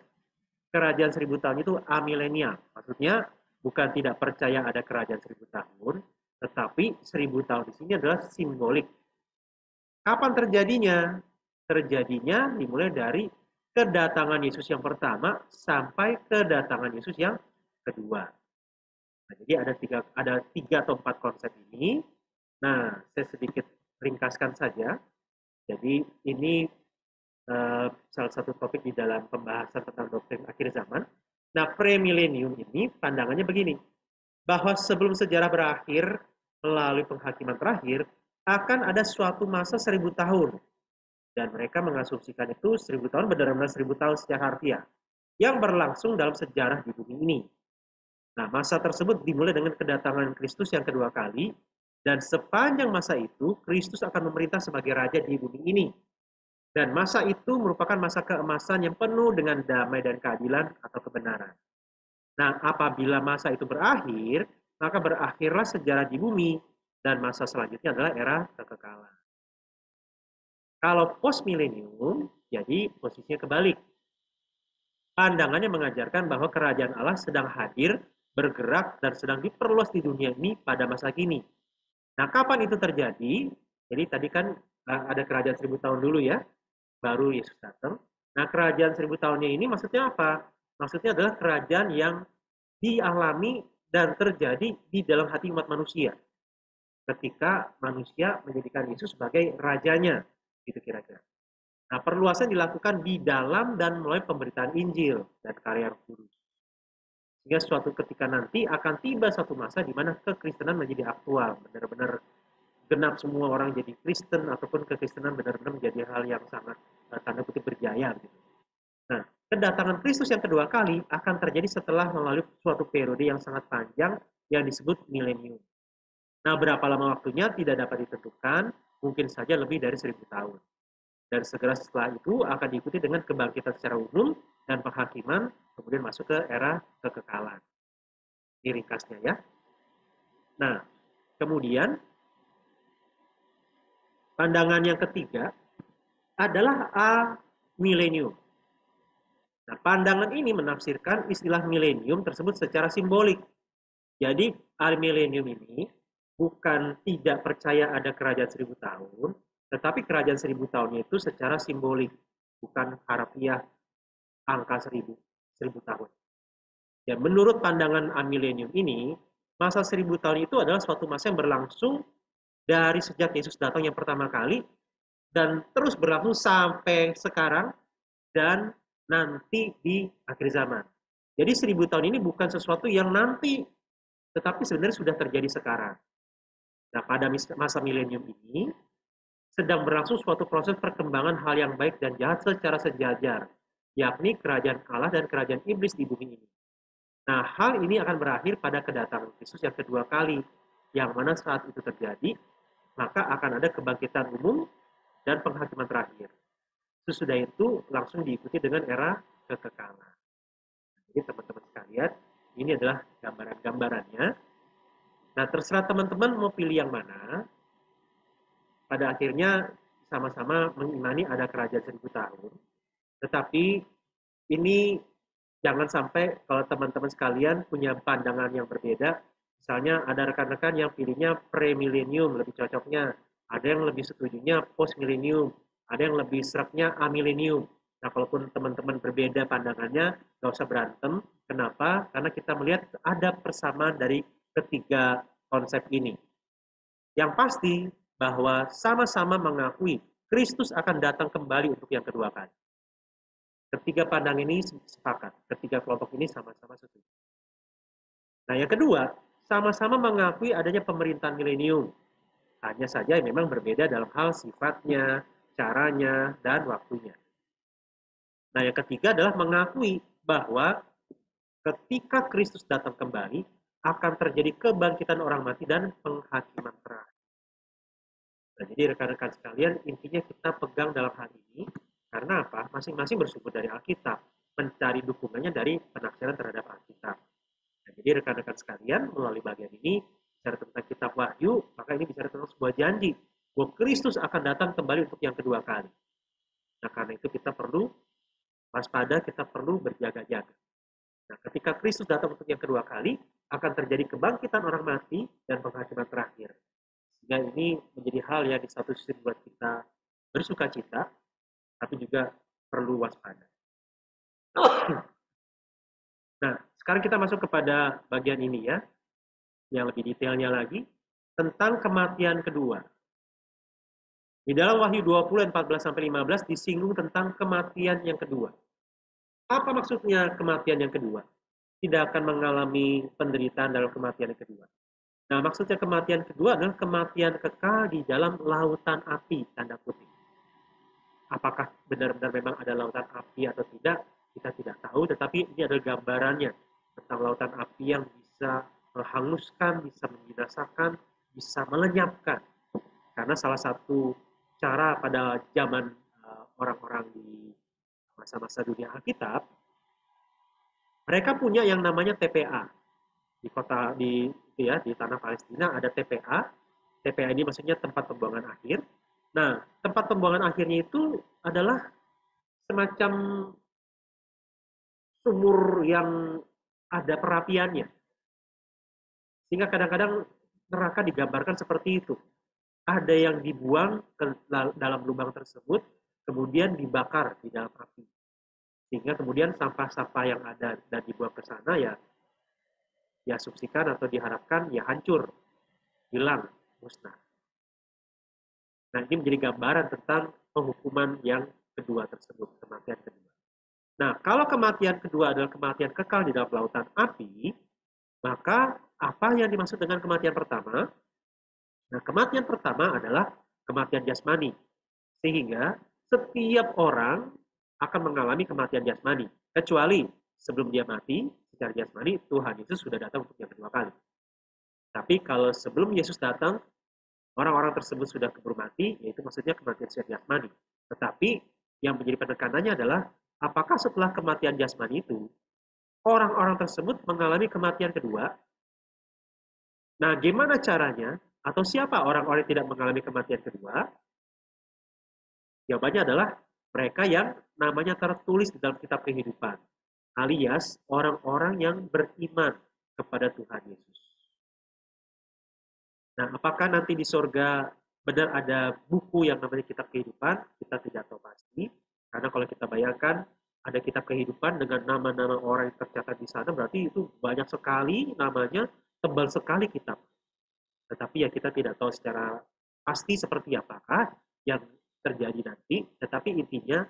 Kerajaan 1000 tahun itu amilenial. Maksudnya bukan tidak percaya ada kerajaan 1000 tahun, tetapi 1000 tahun di sini adalah simbolik. Kapan terjadinya? Terjadinya dimulai dari kedatangan Yesus yang pertama sampai kedatangan Yesus yang kedua. Nah, jadi ada tiga atau 4 konsep ini. Nah, saya sedikit ringkaskan saja. Jadi ini salah satu topik di dalam pembahasan tentang doktrin akhir zaman. Nah, premillennium ini pandangannya begini, bahwa sebelum sejarah berakhir melalui penghakiman terakhir, akan ada suatu masa 1000 tahun. Dan mereka mengasumsikan itu 1000 tahun benar-benar 1000 tahun secara harfiah, yang berlangsung dalam sejarah di bumi ini. Nah, masa tersebut dimulai dengan kedatangan Kristus yang kedua kali, dan sepanjang masa itu, Kristus akan memerintah sebagai Raja di bumi ini. Dan masa itu merupakan masa keemasan yang penuh dengan damai dan keadilan atau kebenaran. Nah, apabila masa itu berakhir, maka berakhirlah sejarah di bumi, dan masa selanjutnya adalah era kekekalan. Kalau post milenium, jadi posisinya kebalik. Pandangannya mengajarkan bahwa kerajaan Allah sedang hadir, bergerak, dan sedang diperluas di dunia ini pada masa kini. Nah, kapan itu terjadi? Jadi tadi kan ada kerajaan 1000 tahun dulu ya, baru Yesus datang. Nah, kerajaan 1000 tahunnya ini maksudnya apa? Maksudnya adalah kerajaan yang dialami dan terjadi di dalam hati umat manusia. Ketika manusia menjadikan Yesus sebagai rajanya, gitu kira-kira. Nah, perluasan dilakukan di dalam dan melalui pemberitaan Injil dan karya Roh Kudus. Sehingga suatu ketika nanti akan tiba satu masa di mana kekristenan menjadi aktual, benar-benar genap semua orang jadi Kristen, ataupun kekristenan benar-benar menjadi hal yang sangat tanda kutip berjaya. Gitu. Nah, kedatangan Kristus yang kedua kali akan terjadi setelah melalui suatu periode yang sangat panjang yang disebut milenium. Nah, berapa lama waktunya tidak dapat ditentukan, mungkin saja lebih dari 1000 tahun. Dan segera setelah itu akan diikuti dengan kebangkitan secara umum dan penghakiman, kemudian masuk ke era kekekalan. Ini ringkasnya ya. Nah, kemudian pandangan yang ketiga adalah milenium. Nah, pandangan ini menafsirkan istilah milenium tersebut secara simbolik. Jadi, milenium ini bukan tidak percaya ada kerajaan 1000 tahun, tetapi kerajaan 1000 tahunnya itu secara simbolik, bukan harfiah angka 1000 tahun. Dan menurut pandangan amilenium ini, masa 1000 tahun itu adalah suatu masa yang berlangsung dari sejak Yesus datang yang pertama kali, dan terus berlangsung sampai sekarang, dan nanti di akhir zaman. Jadi 1000 tahun ini bukan sesuatu yang nanti, tetapi sebenarnya sudah terjadi sekarang. Nah, pada masa milenium ini, sedang berlangsung suatu proses perkembangan hal yang baik dan jahat secara sejajar, yakni kerajaan Allah dan kerajaan iblis di bumi ini. Nah, hal ini akan berakhir pada kedatangan Kristus yang kedua kali, yang mana saat itu terjadi, maka akan ada kebangkitan umum dan penghakiman terakhir. Sesudah itu langsung diikuti dengan era kekekalan. Jadi teman-teman sekalian, ini adalah gambaran-gambarannya. Nah, terserah teman-teman mau pilih yang mana. Pada akhirnya sama-sama mengimani ada kerajaan 1000 tahun. Tetapi ini jangan sampai kalau teman-teman sekalian punya pandangan yang berbeda. Misalnya ada rekan-rekan yang pilihnya pre-millennium, lebih cocoknya. Ada yang lebih setujunya post-millennium. Ada yang lebih seraknya amillennium. Nah, kalaupun teman-teman berbeda pandangannya, nggak usah berantem. Kenapa? Karena kita melihat ada persamaan dari ketiga konsep ini. Yang pasti bahwa sama-sama mengakui Kristus akan datang kembali untuk yang kedua kali. Ketiga pandangan ini sepakat. Ketiga kelompok ini sama-sama setuju. Nah, yang kedua, sama-sama mengakui adanya pemerintahan milenium. Hanya saja memang berbeda dalam hal sifatnya, caranya, dan waktunya. Nah, yang ketiga adalah mengakui bahwa ketika Kristus datang kembali, akan terjadi kebangkitan orang mati dan penghakiman terakhir. Nah, jadi rekan-rekan sekalian, intinya kita pegang dalam hal ini, karena apa? Masing-masing bersumber dari Alkitab, mencari dukungannya dari penafsiran terhadap Alkitab. Nah, jadi rekan-rekan sekalian, melalui bagian ini, bicara tentang kitab Wahyu, maka ini bicara tentang sebuah janji, bahwa Kristus akan datang kembali untuk yang kedua kali. Nah, karena itu kita perlu waspada, kita perlu berjaga-jaga. Nah, ketika Kristus datang untuk yang kedua kali, akan terjadi kebangkitan orang mati dan penghakiman terakhir. Sehingga ini menjadi hal yang di satu sisi buat kita bersuka cita, tapi juga perlu waspada. Nah, sekarang kita masuk kepada bagian ini ya, yang lebih detailnya lagi, tentang kematian kedua. Di dalam Wahyu 20 ayat 14-15 disinggung tentang kematian yang kedua. Apa maksudnya kematian yang kedua? Tidak akan mengalami penderitaan dalam kematian yang kedua. Nah, maksudnya kematian kedua adalah kematian kekal di dalam lautan api, tanda kutip. Apakah benar-benar memang ada lautan api atau tidak, kita tidak tahu, tetapi ini adalah gambarannya tentang lautan api yang bisa menghanguskan, bisa membinasakan, bisa melenyapkan. Karena salah satu cara pada zaman orang-orang di masa-masa dunia Alkitab, mereka punya yang namanya TPA. Di kota di tanah Palestina ada TPA. TPA ini maksudnya tempat pembuangan akhir. Nah, tempat pembuangan akhirnya itu adalah semacam sumur yang ada perapiannya. Sehingga kadang-kadang neraka digambarkan seperti itu. Ada yang dibuang ke dalam lubang tersebut, kemudian dibakar di dalam api. Sehingga kemudian sampah-sampah yang ada dan dibuang ke sana ya diasumsikan atau diharapkan ya hancur, hilang, musnah. Nah, ini menjadi gambaran tentang penghukuman yang kedua tersebut, kematian kedua. Nah, kalau kematian kedua adalah kematian kekal di dalam lautan api, maka apa yang dimaksud dengan kematian pertama? Nah, kematian pertama adalah kematian jasmani. Sehingga setiap orang akan mengalami kematian jasmani. Kecuali sebelum dia mati, secara jasmani, Tuhan Yesus sudah datang untuk yang kedua kali. Tapi kalau sebelum Yesus datang, orang-orang tersebut sudah keburu mati, yaitu maksudnya kematian secara jasmani. Tetapi yang menjadi penekanannya adalah, apakah setelah kematian jasmani itu, orang-orang tersebut mengalami kematian kedua? Nah, gimana caranya? Atau siapa orang-orang yang tidak mengalami kematian kedua? Jawabannya adalah mereka yang namanya tertulis di dalam kitab kehidupan, alias orang-orang yang beriman kepada Tuhan Yesus. Nah, apakah nanti di surga benar ada buku yang namanya kitab kehidupan? Kita tidak tahu pasti, karena kalau kita bayangkan ada kitab kehidupan dengan nama-nama orang yang tercatat di sana, berarti itu banyak sekali namanya, tebal sekali kitab. Tetapi ya kita tidak tahu secara pasti seperti apakah yang terjadi nanti, tetapi intinya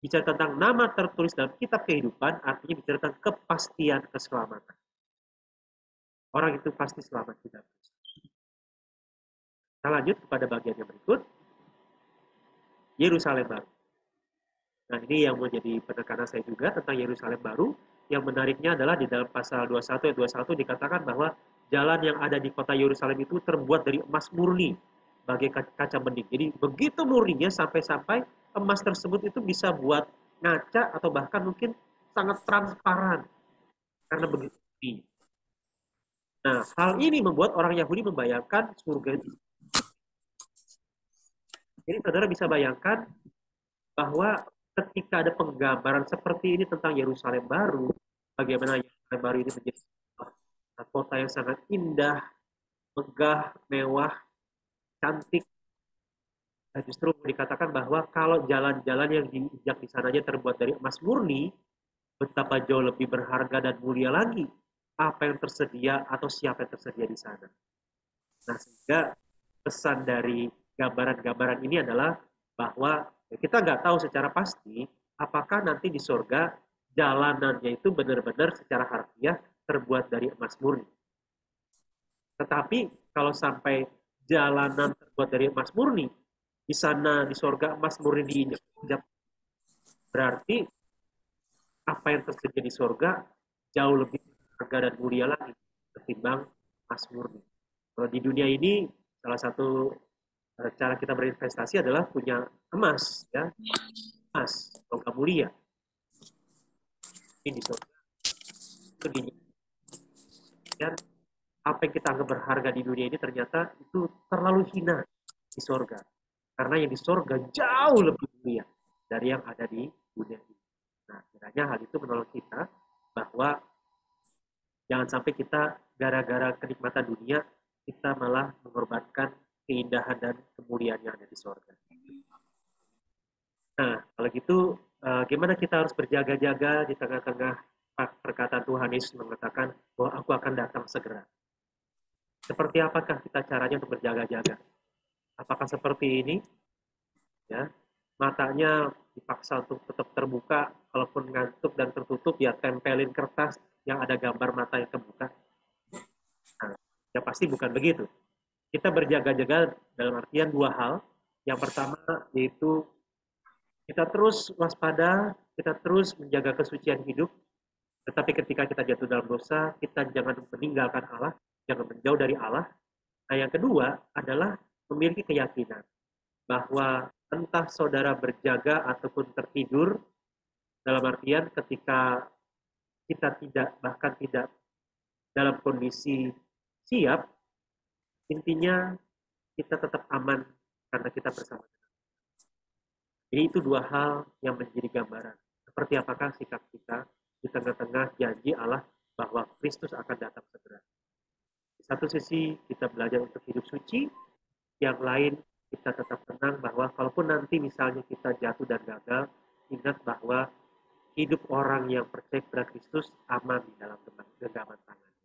bicara tentang nama tertulis dalam kitab kehidupan, artinya bicara tentang kepastian keselamatan. Orang itu pasti selamat di dalam Kristus. Kita lanjut kepada bagian yang berikut, Yerusalem baru. Nah, ini yang menjadi penekanan saya juga tentang Yerusalem baru. Yang menariknya adalah di dalam pasal 21 ayat 21 dikatakan bahwa jalan yang ada di kota Yerusalem itu terbuat dari emas murni, bagai kaca bening. Jadi begitu murninya sampai-sampai emas tersebut itu bisa buat ngaca atau bahkan mungkin sangat transparan karena begitu murni. Nah, hal ini membuat orang Yahudi membayangkan surga itu. Jadi saudara bisa bayangkan bahwa ketika ada penggambaran seperti ini tentang Yerusalem baru, bagaimana Yerusalem baru ini menjadi kota yang sangat indah, megah, mewah, cantik. Nah, justru dikatakan bahwa kalau jalan-jalan yang diinjak di sananya terbuat dari emas murni, betapa jauh lebih berharga dan mulia lagi apa yang tersedia atau siapa yang tersedia di sana. Nah, sehingga pesan dari gambaran-gambaran ini adalah bahwa kita nggak tahu secara pasti apakah nanti di surga jalanannya itu benar-benar secara harfiah terbuat dari emas murni. Tetapi kalau sampai jalanan terbuat dari emas murni, di sana di surga emas murni diinjak, berarti apa yang tersedia di surga jauh lebih berharga dan mulia lagi ketimbang emas murni. Kalau di dunia ini salah satu cara kita berinvestasi adalah punya emas, ya, emas, logam mulia. Ini di surga itu dan apa yang kita anggap berharga di dunia ini ternyata itu terlalu hina di surga. Karena yang di surga jauh lebih mulia dari yang ada di dunia ini. Nah, kiranya hal itu menolong kita bahwa jangan sampai kita gara-gara kenikmatan dunia kita malah mengorbankan keindahan dan kemuliaan yang ada di surga. Nah, kalau gitu gimana kita harus berjaga-jaga di tengah-tengah perkataan Tuhan Yesus mengatakan bahwa aku akan datang segera. Seperti apakah kita caranya untuk berjaga-jaga? Apakah seperti ini? Ya, matanya dipaksa untuk tetap terbuka, kalaupun ngantuk dan tertutup ya tempelin kertas yang ada gambar mata yang terbuka. Nah, ya pasti bukan begitu. Kita berjaga-jaga dalam artian dua hal. Yang pertama yaitu kita terus waspada, kita terus menjaga kesucian hidup, tetapi ketika kita jatuh dalam dosa, kita jangan meninggalkan Allah, jangan menjauh dari Allah. Nah, yang kedua adalah memiliki keyakinan bahwa entah saudara berjaga ataupun tertidur, dalam artian ketika kita bahkan tidak dalam kondisi siap, intinya kita tetap aman karena kita bersama. Jadi itu dua hal yang menjadi gambaran. Seperti apakah sikap kita di tengah-tengah janji Allah bahwa Kristus akan datang segera. Di satu sisi kita belajar untuk hidup suci, yang lain kita tetap tenang bahwa kalaupun nanti misalnya kita jatuh dan gagal, ingat bahwa hidup orang yang percaya kepada Kristus aman di dalam genggaman tangannya.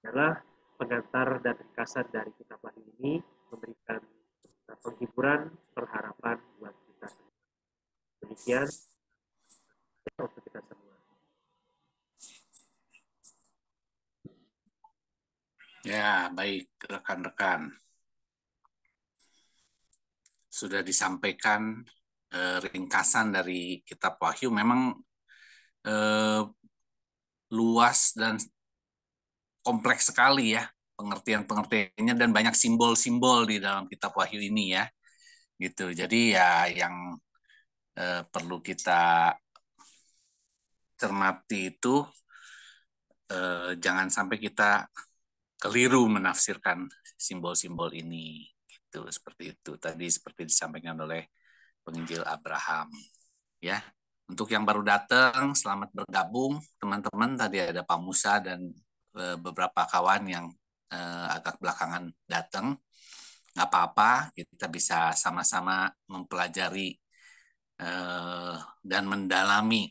Adalah pengantar dan ringkasan dari kitab Wahyu ini memberikan penghiburan, pengharapan buat kita semua. Demikian untuk kita semua.
Ya, baik rekan-rekan. Sudah disampaikan ringkasan dari kitab Wahyu, memang luas dan kompleks sekali ya pengertian-pengertiannya dan banyak simbol-simbol di dalam kitab Wahyu ini ya. Gitu. Jadi ya yang perlu kita cermati itu jangan sampai kita keliru menafsirkan simbol-simbol ini. Gitu, seperti itu. Tadi seperti disampaikan oleh penginjil Abraham. Ya, untuk yang baru datang, selamat bergabung teman-teman. Tadi ada Pak Musa dan beberapa kawan yang agak belakangan datang. Nggak apa-apa, kita bisa sama-sama mempelajari dan mendalami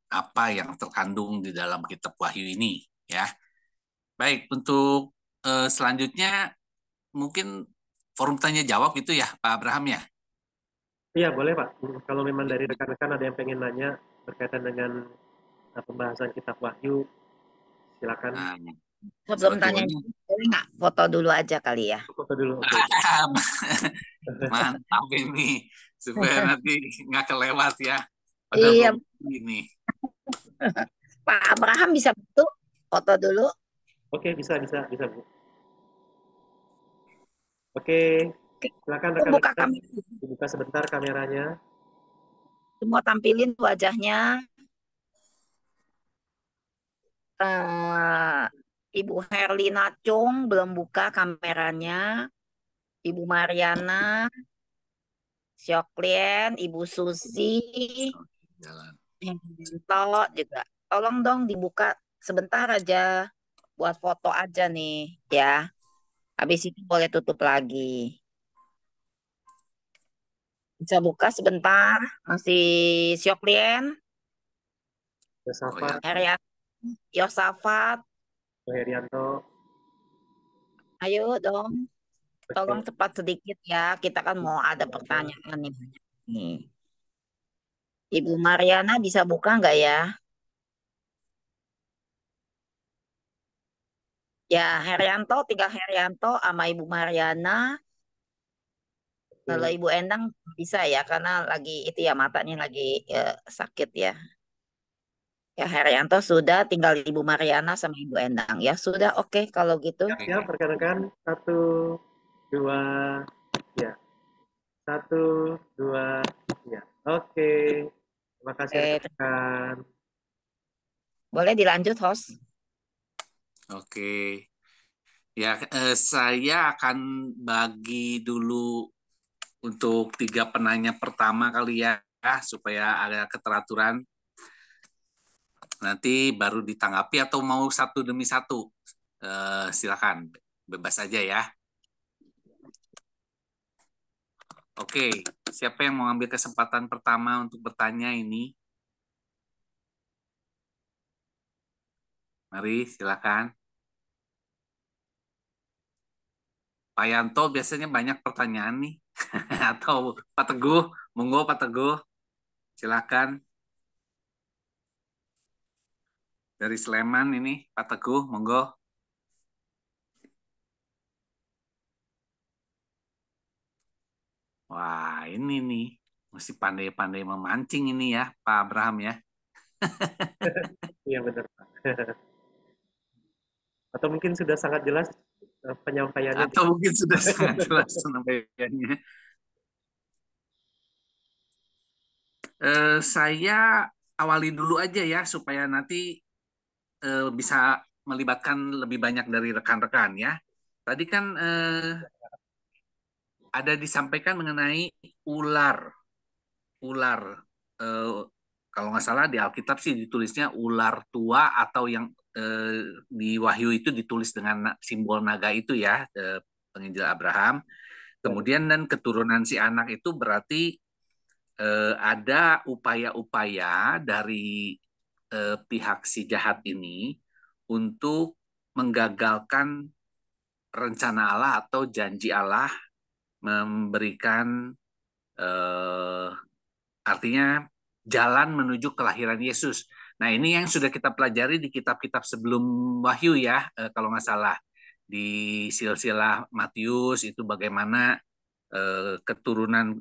apa yang terkandung di dalam kitab Wahyu ini. Ya, baik. Untuk selanjutnya mungkin forum tanya jawab itu ya, Pak Abraham ya.
Iya, boleh Pak. Kalau memang dari rekan-rekan ada yang pengen nanya berkaitan dengan pembahasan kitab Wahyu, silakan.
Sebelum tanya, boleh nggak foto dulu aja kali ya?
Foto dulu, oke.
Mantap ini, supaya nanti nggak kelewat ya. Padahal
Iya.
Ini.
Pak Abraham bisa bantu foto dulu.
Oke, bisa Bu. Oke, silakan rekan-rekan. Buka sebentar kameranya.
Semua tampilin wajahnya. Ibu Herlina Chung belum buka kameranya. Ibu Mariana, Syoklien, Ibu Susi,
Jalan.
Ento juga. Tolong dong dibuka sebentar aja buat foto aja nih ya. Habis itu boleh tutup lagi. Bisa buka sebentar. Masih Syoklien,
Oh ya,
Yosafat,
Herian, Yosafat.
Herianto,
Ayo dong. Tolong
oke.
cepat sedikit ya. Kita kan mau ada pertanyaan nih banyak nih. Ibu Mariana bisa buka nggak ya? Ya, Herianto, tinggal Herianto sama Ibu Mariana. Kalau Ibu Endang bisa ya, karena lagi itu ya matanya lagi sakit ya. Ya, Herianto sudah, tinggal Ibu Mariana sama Ibu Endang. Ya, sudah oke kalau gitu.
Siap, rekan-rekan. Satu, dua, ya. Satu, dua, ya. Oke. Terima kasih
Oke,
rekan-rekan.
boleh dilanjut, host.
oke. Ya, saya akan bagi dulu untuk 3 penanya pertama kali ya, supaya ada keteraturan. Nanti baru ditanggapi atau mau satu demi satu. Silakan, bebas aja ya. Oke, siapa yang mau ambil kesempatan pertama untuk bertanya ini? Mari, silakan. Pak Yanto biasanya banyak pertanyaan nih. Atau Pak Teguh, monggo Pak Teguh, silakan. Dari Sleman ini, Pak Teguh, monggo. Wah, ini nih, mesti pandai-pandai memancing ini ya, Pak Abraham ya.
Iya benar, Pak. Atau mungkin sudah sangat jelas penyampaiannya.
Atau mungkin sudah sangat jelas sampaiannya. Saya awali dulu aja ya, supaya nanti bisa melibatkan lebih banyak dari rekan-rekan ya. Tadi kan ada disampaikan mengenai ular. Ular. Eh, Kalau nggak salah di Alkitab sih ditulisnya ular tua atau yang di Wahyu itu ditulis dengan simbol naga itu ya, penginjil Abraham. Kemudian dan keturunan si anak itu berarti ada upaya-upaya dari pihak si jahat ini untuk menggagalkan rencana Allah atau janji Allah memberikan eh, artinya jalan menuju kelahiran Yesus. Nah, ini yang sudah kita pelajari di kitab-kitab sebelum Wahyu ya, kalau nggak salah. Di silsilah Matius itu bagaimana keturunan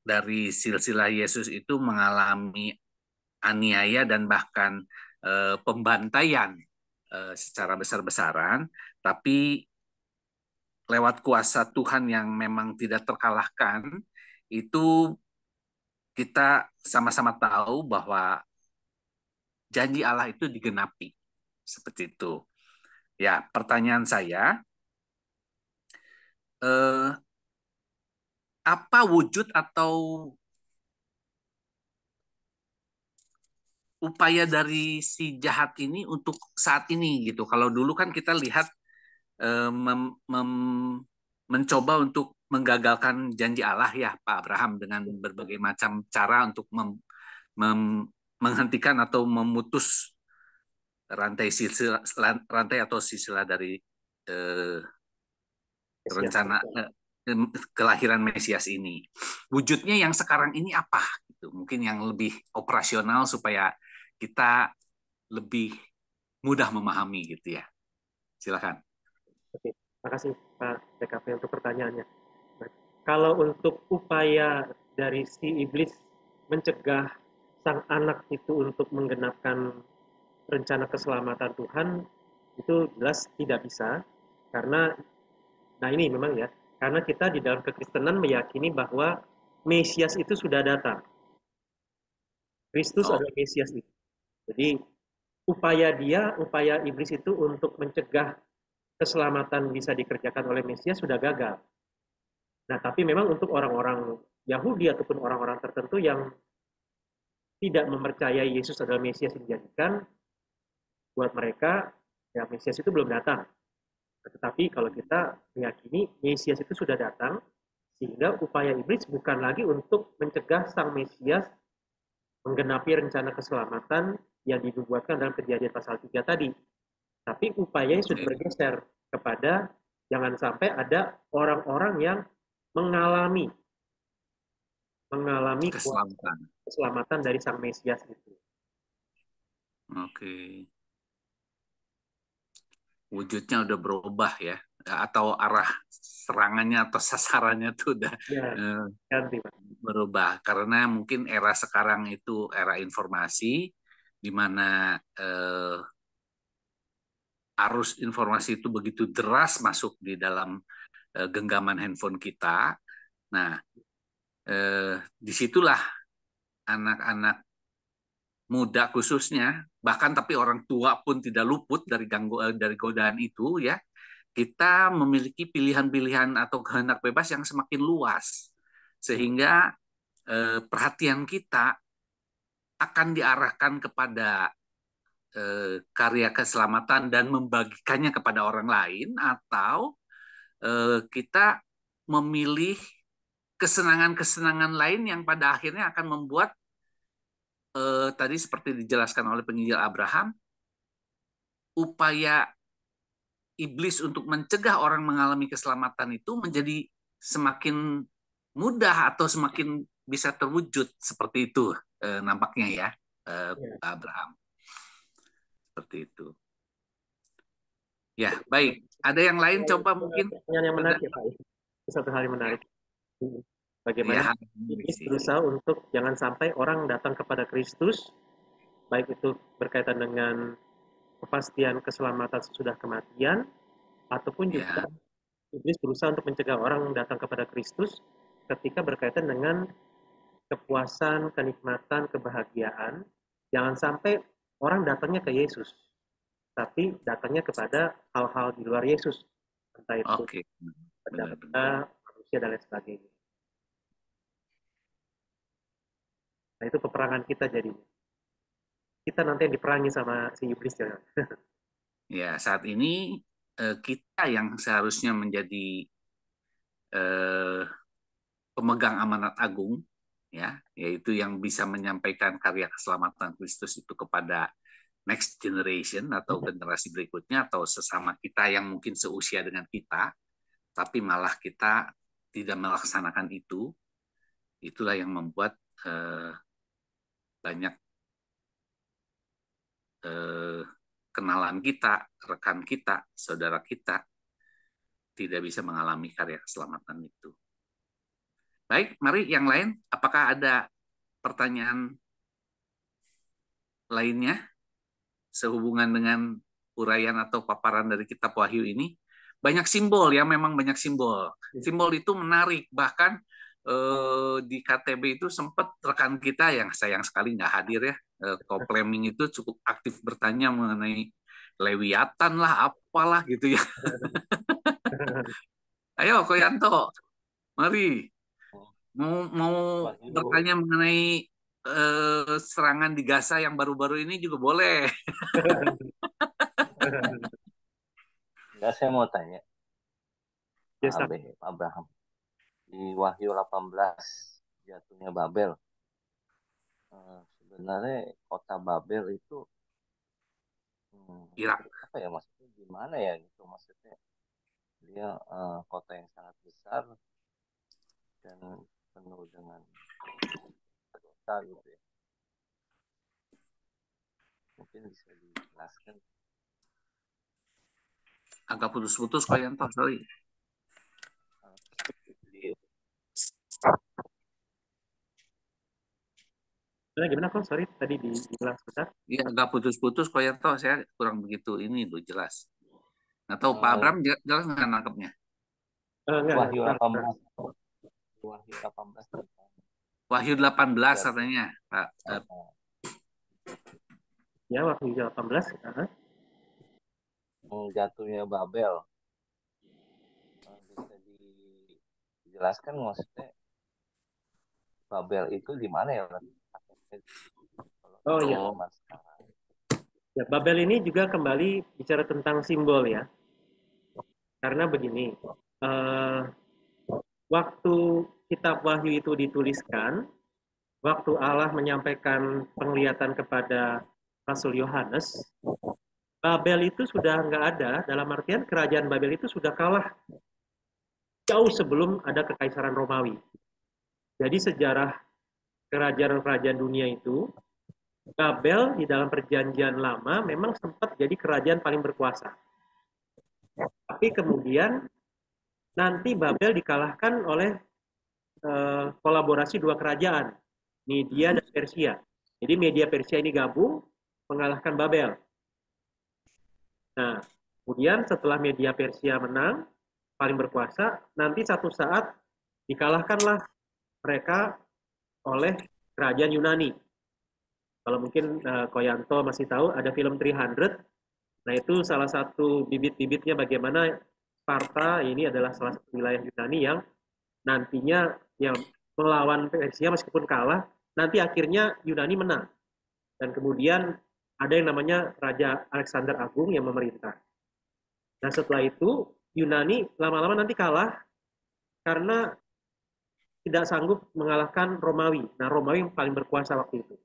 dari silsilah Yesus itu mengalami aniaya dan bahkan pembantaian secara besar-besaran, tapi lewat kuasa Tuhan yang memang tidak terkalahkan, itu kita sama-sama tahu bahwa janji Allah itu digenapi. Seperti itu. Ya, pertanyaan saya, eh, apa wujud atau upaya dari si jahat ini untuk saat ini gitu? Kalau dulu kan kita lihat mencoba untuk menggagalkan janji Allah ya Pak Abraham dengan berbagai macam cara untuk menghentikan atau memutus rantai atau silsilah dari eh,
Mesias.
rencana kelahiran Mesias ini. Wujudnya yang sekarang ini apa? Gitu. Mungkin yang lebih operasional supaya kita lebih mudah memahami gitu ya. Silakan.
Oke, terima kasih Pak TKP untuk pertanyaannya. Nah, kalau untuk upaya dari si iblis mencegah sang anak itu untuk menggenapkan rencana keselamatan Tuhan, itu jelas tidak bisa. Karena, nah ini memang ya, karena kita di dalam kekristenan meyakini bahwa Mesias itu sudah datang. Kristus
Oh,
adalah Mesias itu. Jadi upaya iblis itu untuk mencegah keselamatan bisa dikerjakan oleh Mesias sudah gagal. Nah, tapi memang untuk orang-orang Yahudi ataupun orang-orang tertentu yang tidak mempercayai Yesus adalah Mesias yang dijadikan, buat mereka ya Mesias itu belum datang. Tetapi kalau kita meyakini Mesias itu sudah datang, sehingga upaya iblis bukan lagi untuk mencegah sang Mesias menggenapi rencana keselamatan yang dibuatkan dalam Kejadian pasal 3 tadi. Tapi upayanya sudah bergeser kepada jangan sampai ada orang-orang yang mengalami keselamatan dari sang Mesias itu.
Oke. Wujudnya udah berubah ya, atau arah serangannya atau sasarannya tuh udah
ganti,
berubah karena mungkin era sekarang itu era informasi di mana arus informasi itu begitu deras masuk di dalam genggaman handphone kita. Nah, disitulah anak-anak muda khususnya, bahkan tapi orang tua pun tidak luput dari godaan itu ya. Kita memiliki pilihan-pilihan atau kehendak bebas yang semakin luas, sehingga perhatian kita akan diarahkan kepada karya keselamatan dan membagikannya kepada orang lain, atau kita memilih kesenangan-kesenangan lain yang pada akhirnya akan membuat tadi seperti dijelaskan oleh penginjil Abraham, upaya iblis untuk mencegah orang mengalami keselamatan itu menjadi semakin mudah atau semakin bisa terwujud seperti itu nampaknya ya, Abraham. Seperti itu. Ya, baik. Ada yang lain coba mungkin?
Yang menarik ya Pak. Satu hal yang menarik. Bagaimana iblis berusaha untuk jangan sampai orang datang kepada Kristus, baik itu berkaitan dengan kepastian keselamatan sesudah kematian, ataupun juga iblis berusaha untuk mencegah orang datang kepada Kristus ketika berkaitan dengan kepuasan, kenikmatan, kebahagiaan. Jangan sampai orang datangnya ke Yesus, tapi datangnya kepada hal-hal di luar Yesus, entah itu benda-benda, manusia, dan lain sebagainya. Nah, itu peperangan kita jadinya. Kita nanti yang diperangi sama si iblis ya.
Ya, saat ini kita yang seharusnya menjadi pemegang amanat agung, ya, yaitu yang bisa menyampaikan karya keselamatan Kristus itu kepada next generation atau generasi berikutnya atau sesama kita yang mungkin seusia dengan kita, tapi malah kita tidak melaksanakan itu. Itulah yang membuat banyak kenalan kita, rekan kita, saudara kita tidak bisa mengalami karya keselamatan itu. Baik, mari yang lain. Apakah ada pertanyaan lainnya sehubungan dengan uraian atau paparan dari kitab Wahyu ini? Banyak simbol ya, memang banyak simbol. Simbol itu menarik, bahkan di KTB itu sempat rekan kita yang sayang sekali nggak hadir ya, Kopleming itu cukup aktif bertanya mengenai Lewiatan lah, apalah gitu ya. Ayo Koyanto, mari mau bertanya mengenai serangan di Gaza yang baru-baru ini juga boleh.
Enggak, saya mau tanya. Abraham. Di Wahyu 18, jatuhnya Babel. Sebenarnya kota Babel itu
Irak.
Apa ya maksudnya? Gimana ya gitu maksudnya? Dia kota yang sangat besar dan penuh dengan dosa gitu ya. Mungkin bisa dijelaskan.
Agak putus-putus Koyanto, sorry.
Gimana kok? Sorry, tadi dijelas sebentar.
Iya, agak putus-putus Koyanto, saya kurang begitu ini tuh jelas. Nggak tahu Pak Abram jelas nggak nangkepnya?
Wahyu 18. Wahyu 18.
Wahyu 18 katanya, Pak.
Ya, Wahyu 18.
Jatuhnya Babel. Bisa dijelaskan maksudnya Babel itu di mana ya?
Oh iya,
Zaman sekarang.
ya, Babel ini juga kembali bicara tentang simbol ya. Karena begini, eh, waktu kitab Wahyu itu dituliskan, waktu Allah menyampaikan penglihatan kepada Rasul Yohanes, Babel itu sudah nggak ada, dalam artian kerajaan Babel itu sudah kalah jauh sebelum ada kekaisaran Romawi. Jadi sejarah kerajaan-kerajaan dunia itu, Babel di dalam perjanjian lama memang sempat jadi kerajaan paling berkuasa. Tapi kemudian nanti Babel dikalahkan oleh kolaborasi dua kerajaan, Media dan Persia. Jadi Media Persia ini gabung mengalahkan Babel. Nah, kemudian setelah Media Persia menang, paling berkuasa, nanti satu saat dikalahkanlah mereka oleh kerajaan Yunani. Kalau mungkin Koyanto masih tahu, ada film 300. Nah, itu salah satu bibit-bibitnya bagaimana Sparta ini adalah salah satu wilayah Yunani yang nantinya yang melawan Persia meskipun kalah, nanti akhirnya Yunani menang. Dan kemudian ada yang namanya Raja Alexander Agung yang memerintah. Nah, setelah itu Yunani lama-lama nanti kalah karena tidak sanggup mengalahkan Romawi. Nah, Romawi yang paling berkuasa waktu itu.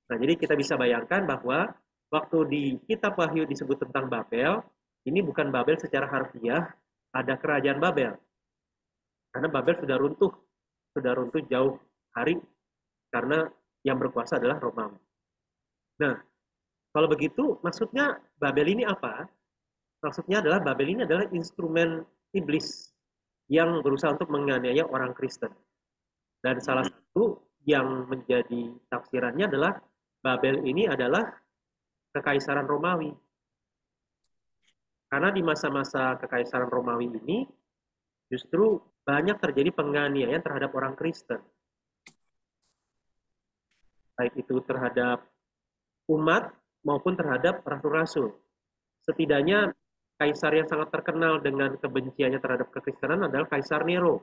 Nah, jadi kita bisa bayangkan bahwa waktu di kitab Wahyu disebut tentang Babel, ini bukan Babel secara harfiah, ada kerajaan Babel. Karena Babel sudah runtuh jauh hari karena yang berkuasa adalah Romawi. Nah, kalau begitu maksudnya Babel ini apa? Maksudnya adalah Babel ini adalah instrumen iblis yang berusaha untuk menganiaya orang Kristen. Dan salah satu yang menjadi tafsirannya adalah Babel ini adalah kekaisaran Romawi. Karena di masa-masa kekaisaran Romawi ini justru banyak terjadi penganiayaan terhadap orang Kristen. Baik itu terhadap umat maupun terhadap rasul-rasul. Setidaknya kaisar yang sangat terkenal dengan kebenciannya terhadap kekristenan adalah Kaisar Nero.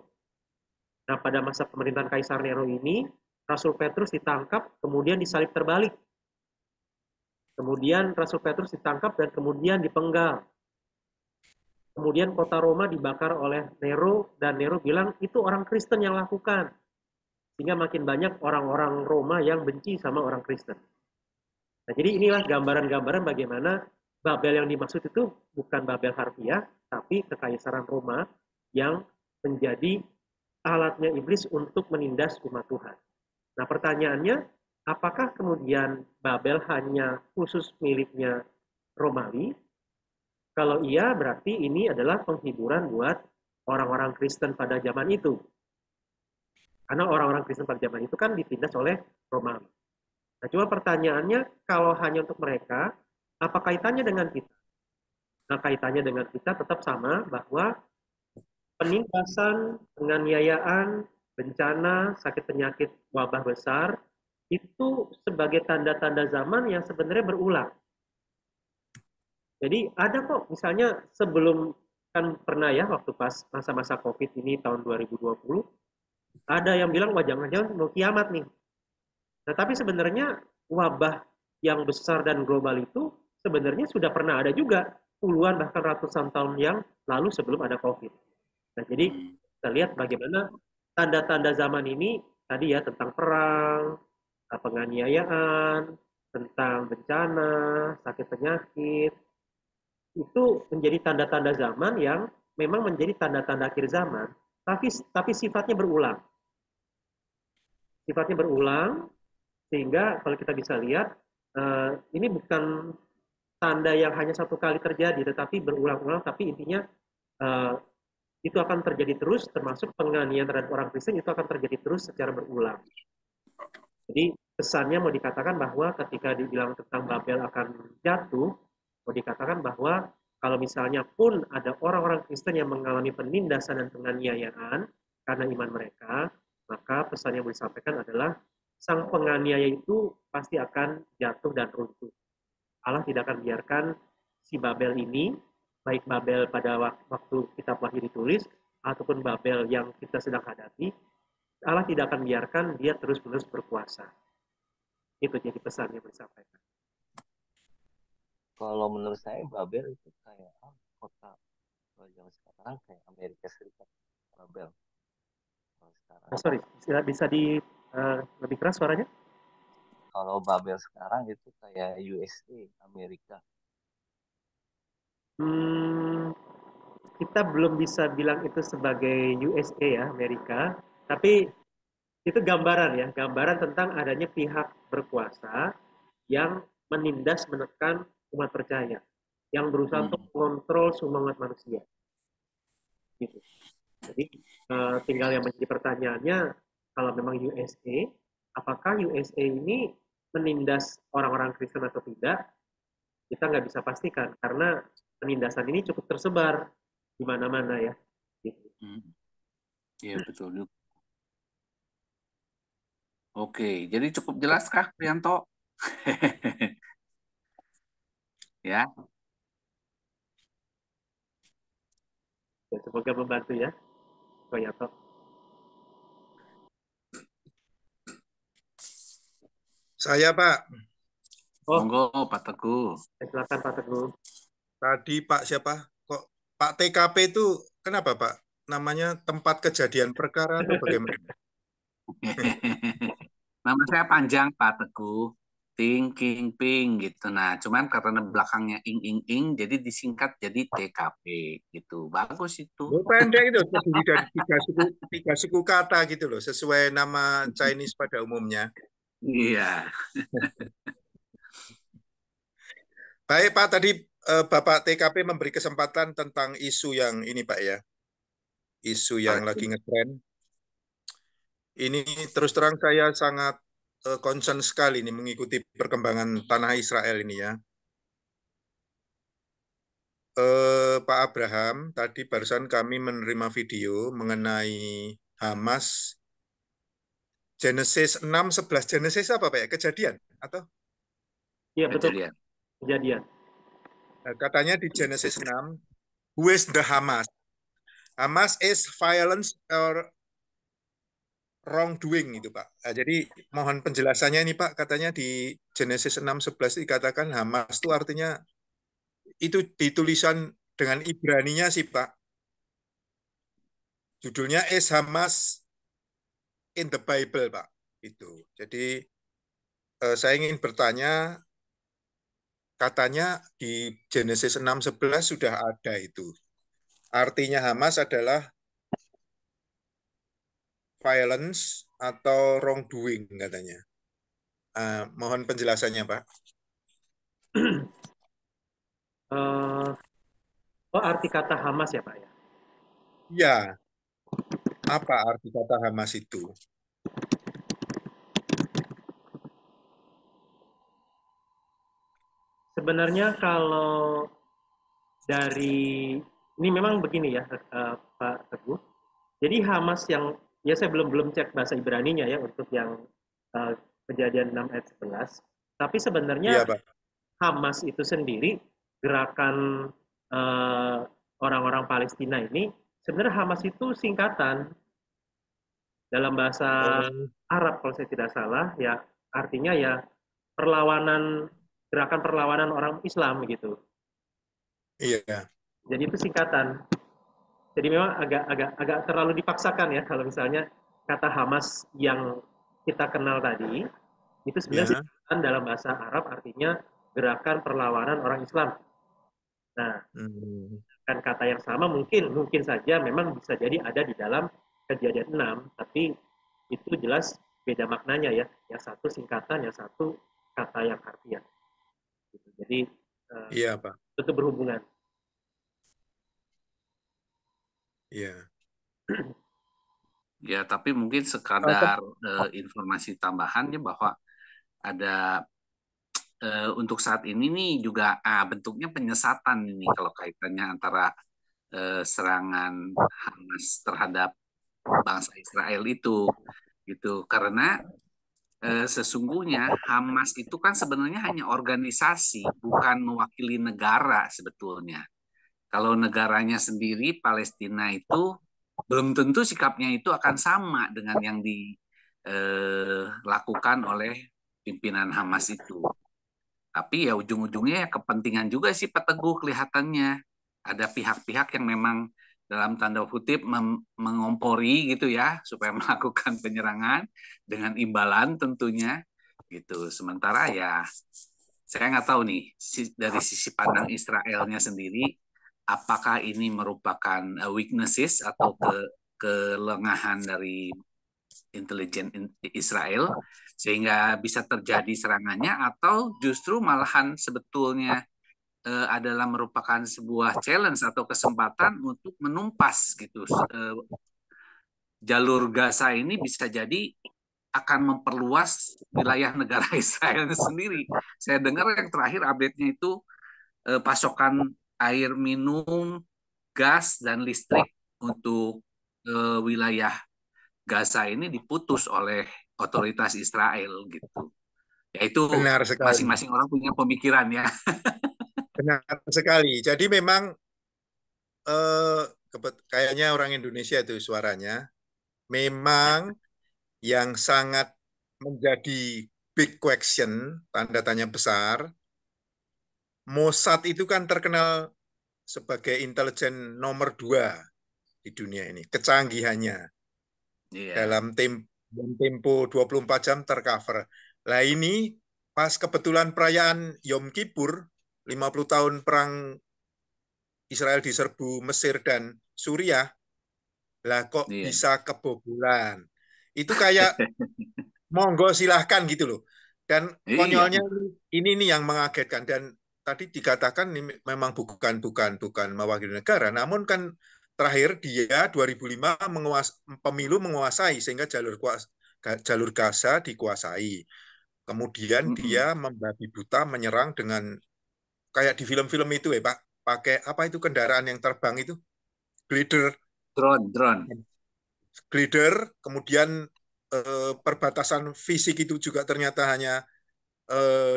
Nah, pada masa pemerintahan Kaisar Nero ini, Rasul Petrus ditangkap, kemudian disalib terbalik. Kemudian Rasul Petrus ditangkap dan kemudian dipenggal. Kemudian kota Roma dibakar oleh Nero, dan Nero bilang itu orang Kristen yang lakukan. Sehingga makin banyak orang-orang Roma yang benci sama orang Kristen. Nah, jadi inilah gambaran-gambaran bagaimana Babel yang dimaksud itu bukan Babel harfiah, tapi kekaisaran Roma yang menjadi alatnya iblis untuk menindas umat Tuhan. Nah, pertanyaannya, apakah kemudian Babel hanya khusus miliknya Romawi? Kalau iya, berarti ini adalah penghiburan buat orang-orang Kristen pada zaman itu. Karena orang-orang Kristen pada zaman itu kan ditindas oleh Romawi. Nah, cuma pertanyaannya, kalau hanya untuk mereka, apa kaitannya dengan kita? Nah, kaitannya dengan kita tetap sama, bahwa penindasan, penganiayaan, bencana, sakit penyakit, wabah besar, itu sebagai tanda-tanda zaman yang sebenarnya berulang. Jadi ada kok, misalnya sebelum, kan pernah ya waktu pas masa-masa COVID ini tahun 2020, ada yang bilang, wah jangan-jangan mau kiamat nih. Nah, tapi sebenarnya wabah yang besar dan global itu sebenarnya sudah pernah ada juga puluhan bahkan ratusan tahun yang lalu sebelum ada COVID. Nah, jadi kita lihat bagaimana tanda-tanda zaman ini tadi ya, tentang perang, penganiayaan, tentang bencana, sakit penyakit, itu menjadi tanda-tanda zaman yang memang menjadi tanda-tanda akhir zaman, tapi sifatnya berulang. Sifatnya berulang, sehingga kalau kita bisa lihat, ini bukan tanda yang hanya satu kali terjadi, tetapi berulang-ulang, tapi intinya itu akan terjadi terus, termasuk penganiayaan terhadap orang Kristen itu akan terjadi terus secara berulang. Jadi pesannya mau dikatakan bahwa ketika dibilang tentang Babel akan jatuh, mau dikatakan bahwa kalau misalnya pun ada orang-orang Kristen yang mengalami penindasan dan penganiayaan karena iman mereka, maka pesan yang mau disampaikan adalah sang penganiaya itu pasti akan jatuh dan runtuh. Allah tidak akan biarkan si Babel ini, baik Babel pada waktu kitab Wahyu ditulis, ataupun Babel yang kita sedang hadapi, Allah tidak akan biarkan dia terus-menerus berkuasa. Itu jadi pesan yang disampaikan.
Kalau menurut saya Babel itu kayak kota kalau zaman sekarang kayak Amerika Serikat. Babel kalau sekarang.
Sorry, bisa lebih keras suaranya?
Kalau Babel sekarang itu kayak USA, Amerika.
Kita belum bisa bilang itu sebagai USA ya, Amerika, tapi itu gambaran ya, gambaran tentang adanya pihak berkuasa yang menindas menekan umat percaya, yang berusaha untuk kontrol semua umat manusia. Gitu. Jadi tinggal yang menjadi pertanyaannya, kalau memang USA, apakah USA ini menindas orang-orang Kristen atau tidak? Kita nggak bisa pastikan karena penindasan ini cukup tersebar di mana-mana ya. Gitu.
Iya betul. Oke, jadi cukup jelas kah, Prianto? Ya.
Ya, semoga membantu ya, Pak Yato.
Saya, Pak.
Monggo, Pak Teguh.
Silakan Pak Teguh.
Tadi Pak siapa? Kok Pak TKP itu kenapa, Pak? Namanya tempat kejadian perkara atau bagaimana?
Nama saya panjang, Pak Teguh. Ting, king, ping gitu. Nah, cuman karena belakangnya ing, ing, ing, jadi disingkat jadi TKP gitu. Bagus itu.
Oh, pendek itu terdiri dari tiga suku kata gitu loh, sesuai nama Chinese pada umumnya.
Iya.
Baik, Pak, tadi Bapak TKP memberi kesempatan tentang isu yang ini, Pak ya. Isu yang lagi ngetren. Ini terus terang saya sangat concern sekali nih mengikuti perkembangan tanah Israel ini ya. Pak Abraham, tadi barusan kami menerima video mengenai Hamas Genesis 6, 11. Genesis apa Pak ya? Kejadian? Atau?
Iya betul. Kejadian.
Katanya di Genesis 6, who is the Hamas? Hamas is violence or wrongdoing itu Pak. Nah, jadi mohon penjelasannya ini Pak, katanya di Genesis 6, 11 dikatakan Hamas itu artinya itu ditulisan dengan Ibraninya sih Pak. Judulnya is Hamas in the Bible Pak. Itu. Jadi saya ingin bertanya, katanya di Genesis 6:11 sudah ada itu. Artinya Hamas adalah violence atau wrongdoing katanya. Mohon penjelasannya Pak.
Arti kata Hamas ya Pak ya?
Ya. Apa arti kata Hamas itu?
Sebenarnya kalau dari ini memang begini ya Pak Teguh. Jadi Hamas yang ya saya belum cek bahasa Ibraninya ya untuk yang Kejadian 6 ayat 11. Tapi sebenarnya
Iya, Pak.
Hamas itu sendiri gerakan orang-orang Palestina ini sebenarnya Hamas itu singkatan dalam bahasa Arab kalau saya tidak salah ya artinya ya gerakan perlawanan orang Islam gitu.
Iya.
Jadi itu singkatan. Jadi memang agak terlalu dipaksakan ya kalau misalnya kata Hamas yang kita kenal tadi itu sebenarnya singkatan dalam bahasa Arab artinya gerakan perlawanan orang Islam. Nah, kan kata yang sama mungkin saja memang bisa jadi ada di dalam Kejadian 6, tapi itu jelas beda maknanya ya. Yang satu singkatan, yang satu kata yang harfiah. Gitu. Jadi
iya, Pak.
itu berhubungan.
Iya.
Ya, tapi mungkin sekadar informasi tambahannya bahwa ada untuk saat ini nih juga bentuknya penyesatan ini kalau kaitannya antara serangan Hamas terhadap bangsa Israel itu gitu karena sesungguhnya Hamas itu kan sebenarnya hanya organisasi bukan mewakili negara sebetulnya. Kalau negaranya sendiri Palestina itu belum tentu sikapnya itu akan sama dengan yang dilakukan oleh pimpinan Hamas itu. Tapi ya ujung-ujungnya ya kepentingan juga sih Pak Teguh kelihatannya. Ada pihak-pihak yang memang dalam tanda kutip mengompori gitu ya supaya melakukan penyerangan dengan imbalan tentunya gitu. Sementara ya saya nggak tahu nih dari sisi pandang Israelnya sendiri apakah ini merupakan weaknesses atau kelengahan dari intelijen Israel sehingga bisa terjadi serangannya atau justru malahan sebetulnya adalah merupakan sebuah challenge atau kesempatan untuk menumpas gitu jalur Gaza ini bisa jadi akan memperluas wilayah negara Israel sendiri. Saya dengar yang terakhir update-nya itu pasokan air minum, gas dan listrik untuk wilayah Gaza ini diputus oleh otoritas Israel gitu. Ya itu
Benar sekali.
masing-masing orang punya pemikiran ya.
Benar sekali. Jadi memang kayaknya orang Indonesia itu suaranya memang yang sangat menjadi big question, tanda tanya besar. Mossad itu kan terkenal sebagai intelijen nomor 2 di dunia ini, kecanggihannya. Dalam tempo 24 jam tercover. Lah ini pas kebetulan perayaan Yom Kippur, 50 tahun perang Israel diserbu Mesir dan Suriah, lah kok bisa kebobolan. Itu kayak monggo silahkan gitu loh. Dan konyolnya ini nih yang mengagetkan. Dan tadi dikatakan ini memang bukan mewakili negara, namun kan terakhir dia 2005 pemilu menguasai sehingga jalur Gaza dikuasai. Kemudian dia membabi buta menyerang dengan kayak di film-film itu ya Pak, pakai apa itu kendaraan yang terbang itu? Glider.
Drone.
Glider, kemudian perbatasan fisik itu juga ternyata hanya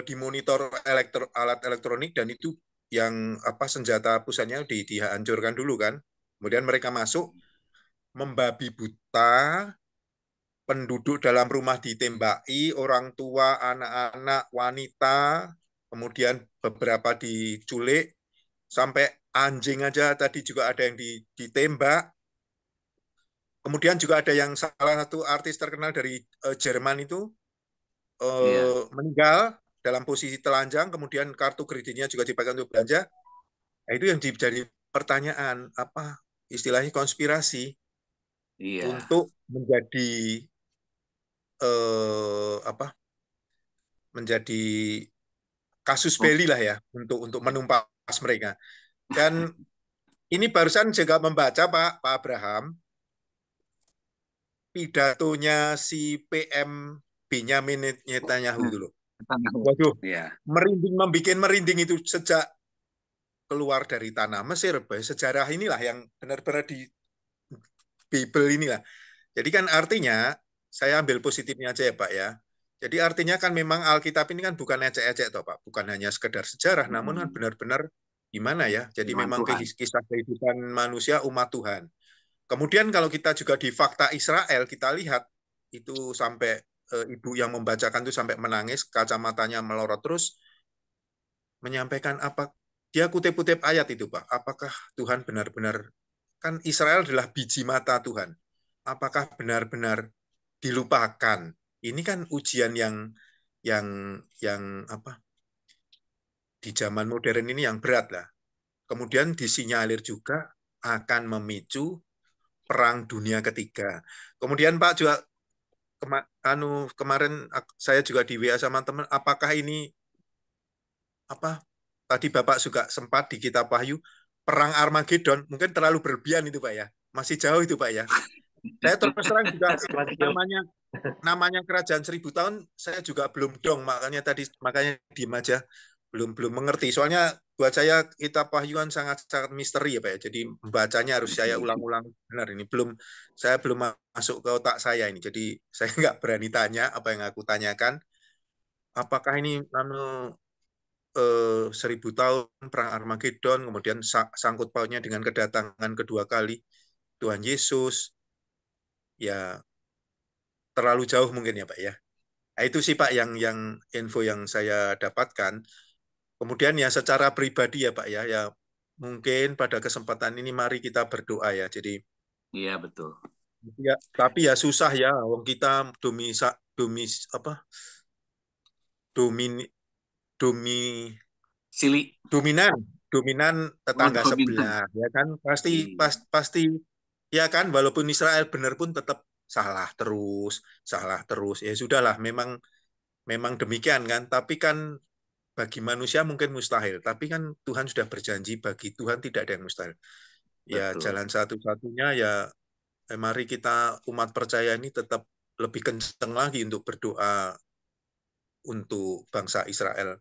dimonitor alat elektronik dan itu yang apa senjata pusatnya dihancurkan dulu kan. Kemudian mereka masuk membabi buta, penduduk dalam rumah ditembaki, orang tua, anak-anak, wanita, kemudian beberapa diculik, sampai anjing aja tadi juga ada yang ditembak. Kemudian juga ada yang salah satu artis terkenal dari Jerman itu meninggal dalam posisi telanjang, kemudian kartu kreditnya juga dipakai untuk belanja. Nah, itu yang jadi pertanyaan apa istilahnya konspirasi untuk menjadi apa menjadi kasus belli lah ya untuk menumpas mereka. Dan ini barusan juga membaca Pak Abraham pidatonya si PM Benyamin Netanyahu dulu. Waduh, membuat merinding itu sejak keluar dari tanah Mesir. Sejarah inilah yang benar-benar di Bible inilah. Jadi kan artinya, saya ambil positifnya aja ya Pak ya. Jadi artinya kan memang Alkitab ini kan bukan ecek-ecek toh Pak, bukan hanya sekedar sejarah, namun kan benar-benar gimana ya. Jadi memang kisah kehidupan manusia umat Tuhan. Kemudian kalau kita juga di fakta Israel, kita lihat itu sampai ibu yang membacakan itu sampai menangis, kacamatanya melorot terus, menyampaikan apa, dia kutip-kutip ayat itu Pak, apakah Tuhan benar-benar, kan Israel adalah biji mata Tuhan, apakah benar-benar dilupakan? Ini kan ujian yang apa, di zaman modern ini yang berat lah. Kemudian disinyalir juga akan memicu Perang Dunia Ketiga. Kemudian Pak juga kemarin saya juga di WA sama teman, apakah ini apa? Tadi Bapak juga sempat di Kitab Wahyu Perang Armageddon, mungkin terlalu berlebihan itu Pak ya. Masih jauh itu Pak ya. Saya terus terang juga namanya kerajaan 1000 tahun saya juga belum dong, makanya diem aja. Belum mengerti. Soalnya buat saya Kitab Wahyu kan sangat misteri ya Pak ya. Jadi membacanya harus saya ulang-ulang benar ini. Saya belum masuk ke otak saya ini. Jadi saya nggak berani tanya apa yang aku tanyakan. Apakah ini 1000 tahun perang Armageddon, kemudian sangkut pautnya dengan kedatangan kedua kali Tuhan Yesus, ya terlalu jauh mungkin ya Pak ya. Nah, itu sih Pak yang info yang saya dapatkan. Kemudian ya secara pribadi ya Pak ya, ya mungkin pada kesempatan ini mari kita berdoa ya. Jadi
Iya, betul.
ya, tapi ya susah ya, wong kita apa domi domi
Sili.
dominan dominan
Oh,
tetangga
dominan.
sebelah ya kan pasti
Iya.
pasti ya kan walaupun Israel benar pun tetap salah terus ya sudahlah memang memang demikian kan tapi kan bagi manusia mungkin mustahil tapi kan Tuhan sudah berjanji bagi Tuhan tidak ada yang mustahil ya
Betul.
jalan satu-satunya ya mari kita umat percaya ini tetap lebih kenceng lagi untuk berdoa untuk bangsa Israel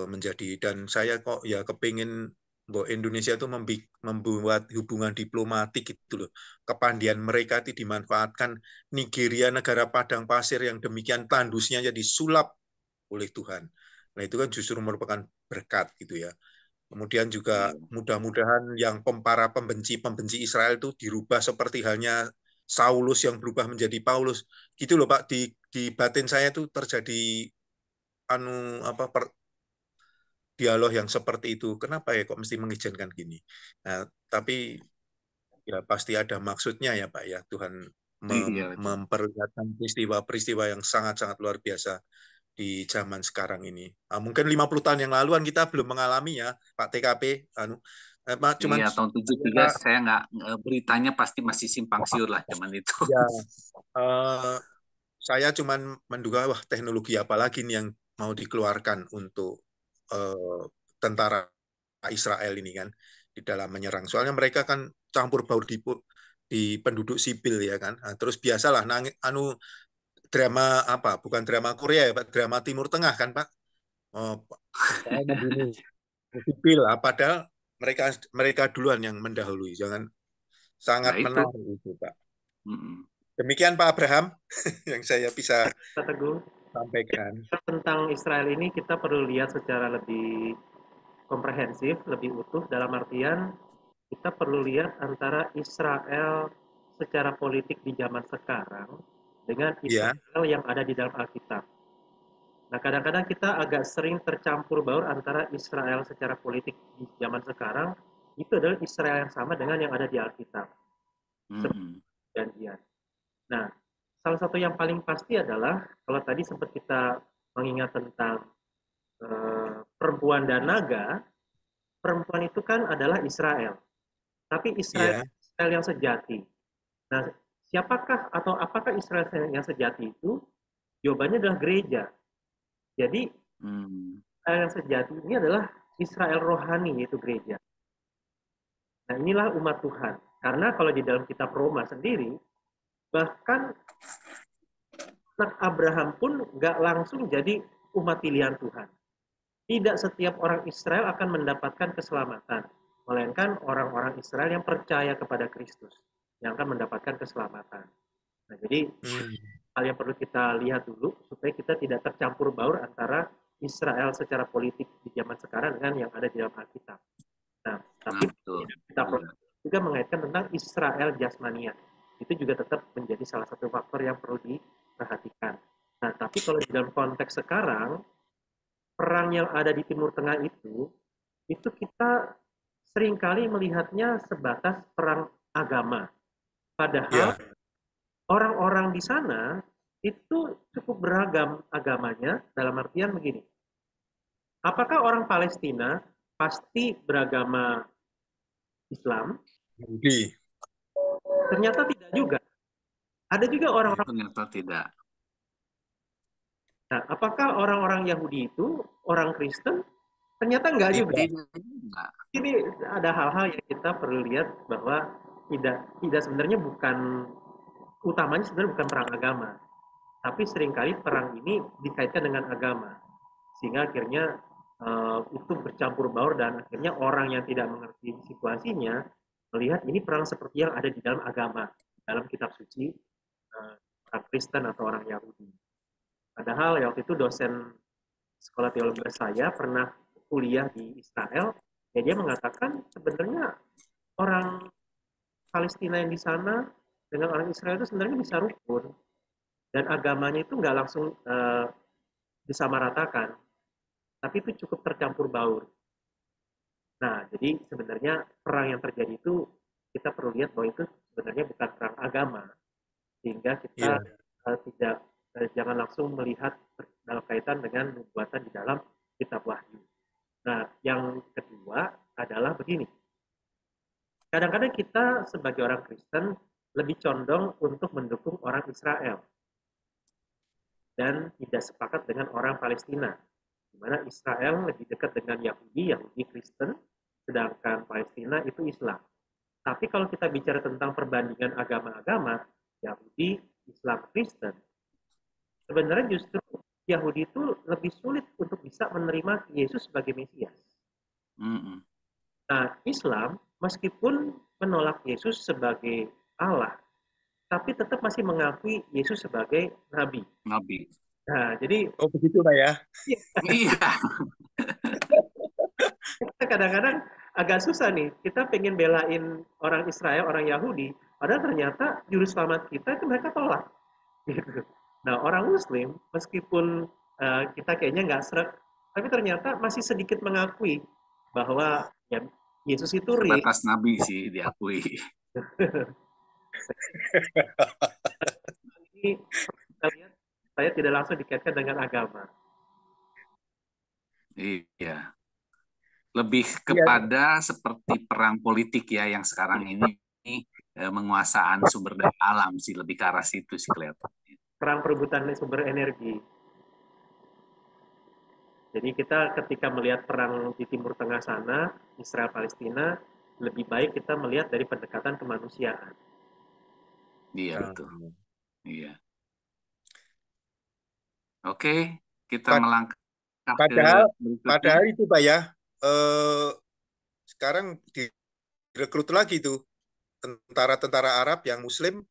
menjadi dan saya kok ya kepingin bahwa Indonesia itu membuat hubungan diplomatik gitu loh. Kepandian mereka itu dimanfaatkan Nigeria negara padang pasir yang demikian tandusnya jadi sulap oleh Tuhan. Nah itu kan justru merupakan berkat gitu ya. Kemudian juga
Iya.
mudah-mudahan yang para pembenci Israel itu dirubah seperti halnya Saulus yang berubah menjadi Paulus. Gitu loh Pak di batin saya itu terjadi apa dialog yang seperti itu. Kenapa ya kok mesti mengizinkan gini? Nah, tapi ya pasti ada maksudnya ya Pak ya. Tuhan
Iya, betul.
memperlihatkan peristiwa-peristiwa yang sangat-sangat luar biasa di zaman sekarang ini. Nah, mungkin 50 tahun yang lalu kan kita belum mengalami ya Pak TKP. Cuman
Iya, tahun 73 saya nggak beritanya pasti masih simpang siur lah zaman itu.
ya eh, saya cuman menduga wah teknologi apa lagi nih yang mau dikeluarkan untuk eh, tentara Israel ini kan di dalam menyerang. Soalnya mereka kan campur baur di penduduk sipil ya kan. Nah, terus biasalah drama apa? Bukan drama Korea ya Pak, drama Timur Tengah kan Pak. Oh, Israel membunuh sipil. Padahal mereka mereka duluan yang mendahului. Jangan
Nah,
sangat
itu.
menarik itu Pak.
Mm-mm.
Demikian Pak Abraham yang saya bisa
Pak Teguh,
sampaikan.
tentang Israel ini kita perlu lihat secara lebih komprehensif, lebih utuh dalam artian kita perlu lihat antara Israel secara politik di zaman sekarang dengan
Ya,
Israel yang ada di dalam Alkitab. Nah, kadang-kadang kita agak sering tercampur baur antara Israel secara politik di zaman sekarang itu adalah Israel yang sama dengan yang ada di Alkitab.
Mm-mm.
Perjanjian. Nah, salah satu yang paling pasti adalah kalau tadi sempat kita mengingat tentang perempuan dan naga, perempuan itu kan adalah Israel. Tapi Israel
iya,
yang sejati. Nah, siapakah atau apakah Israel yang sejati itu? Jawabannya adalah gereja. Jadi,
Mm.
Israel yang sejati ini adalah Israel rohani, yaitu gereja. Nah, inilah umat Tuhan. Karena kalau di dalam kitab Roma sendiri, bahkan anak Abraham pun nggak langsung jadi umat pilihan Tuhan. Tidak setiap orang Israel akan mendapatkan keselamatan, melainkan orang-orang Israel yang percaya kepada Kristus yang akan mendapatkan keselamatan. Nah, jadi
hmm,
hal yang perlu kita lihat dulu supaya kita tidak tercampur baur antara Israel secara politik di zaman sekarang dengan yang ada di dalam Alkitab. Nah,
Nah,
tapi
betul.
kita
Iya.
juga mengaitkan tentang Israel jasmania. Itu juga tetap menjadi salah satu faktor yang perlu diperhatikan. Nah, tapi kalau di dalam konteks sekarang, perang yang ada di Timur Tengah itu kita seringkali melihatnya sebatas perang agama. Padahal
ya,
orang-orang di sana itu cukup beragam agamanya dalam artian begini. Apakah orang Palestina pasti beragama Islam?
Yahudi.
Ternyata tidak juga. Ada juga orang-orang.
Ternyata tidak.
Nah, apakah orang-orang Yahudi itu orang Kristen? Ternyata enggak juga.
Tidak.
Tidak juga.
Ini ada hal-hal yang kita perlu lihat bahwa tidak sebenarnya bukan utamanya sebenarnya bukan perang agama, tapi seringkali perang ini dikaitkan dengan agama, sehingga akhirnya itu bercampur baur dan akhirnya orang yang tidak mengerti situasinya melihat ini perang seperti yang ada di dalam agama, dalam kitab suci orang Kristen atau orang Yahudi. Padahal waktu itu dosen sekolah teologi saya pernah kuliah di Israel, ya dia mengatakan sebenarnya orang Palestina yang di sana dengan orang Israel itu sebenarnya bisa rukun dan agamanya itu nggak langsung disamaratakan, tapi itu cukup tercampur baur. Nah, jadi sebenarnya perang yang terjadi itu kita perlu lihat bahwa itu sebenarnya bukan perang agama, sehingga kita tidak jangan langsung melihat dalam kaitan dengan nubuatan di dalam kitab Wahyu. Nah, yang kedua adalah begini. Kadang-kadang kita sebagai orang Kristen lebih condong untuk mendukung orang Israel dan tidak sepakat dengan orang Palestina, di mana Israel lebih dekat dengan Yahudi Kristen, sedangkan Palestina itu Islam. Tapi kalau kita bicara tentang perbandingan agama-agama, Yahudi, Islam, Kristen, sebenarnya justru Yahudi itu lebih sulit untuk bisa menerima Yesus sebagai Mesias. Nah, Islam meskipun menolak Yesus sebagai Allah, tapi tetap masih mengakui Yesus sebagai Nabi. Nah, jadi
begitu Pak ya.
Iya.
Kita kadang-kadang agak susah nih. Kita pengen belain orang Israel, orang Yahudi, padahal ternyata juru selamat kita itu mereka tolak. Gitu. Nah, orang Muslim meskipun kita kayaknya nggak sreg, tapi ternyata masih sedikit mengakui bahwa ya, Yesus itu real.
Sebatas nabi sih diakui.
Ini kita lihat, saya tidak langsung dikaitkan dengan agama.
Iya. Lebih kepada seperti perang politik ya yang sekarang ini menguasaan sumber daya alam sih, lebih ke arah situ sih kelihatannya.
Perang perebutan sumber energi. Jadi kita ketika melihat perang di Timur Tengah sana, Israel Palestina, lebih baik kita melihat dari pendekatan kemanusiaan.
Iya betul. Iya. Oke, kita melangkah
padahal itu Pak ya, sekarang direkrut lagi tuh tentara-tentara Arab yang Muslim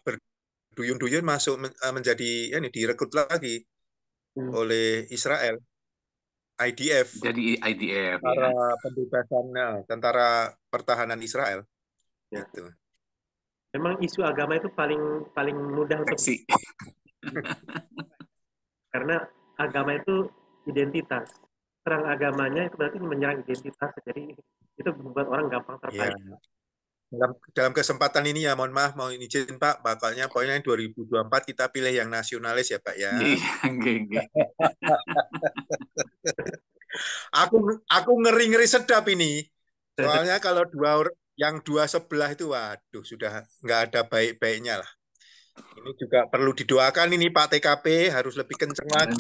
berduyun-duyun masuk menjadi direkrut lagi oleh Israel. IDF.
Jadi IDF.
Tentara pembebasan, tentara pertahanan Israel.
Ya.
Gitu.
Memang isu agama itu paling mudah untuk karena agama itu identitas. Serang agamanya itu berarti menyerang identitas. Jadi itu membuat orang gampang tertarik.
Ya. Dalam kesempatan ini ya, mohon maaf, mau izin Pak, bakalnya poinnya 2024 kita pilih yang nasionalis ya Pak ya. Aku ngeri-ngeri sedap ini. Soalnya kalau yang dua sebelah itu, waduh, sudah nggak ada baik-baiknya lah. Ini juga perlu didoakan ini Pak TKP, harus lebih kenceng lagi.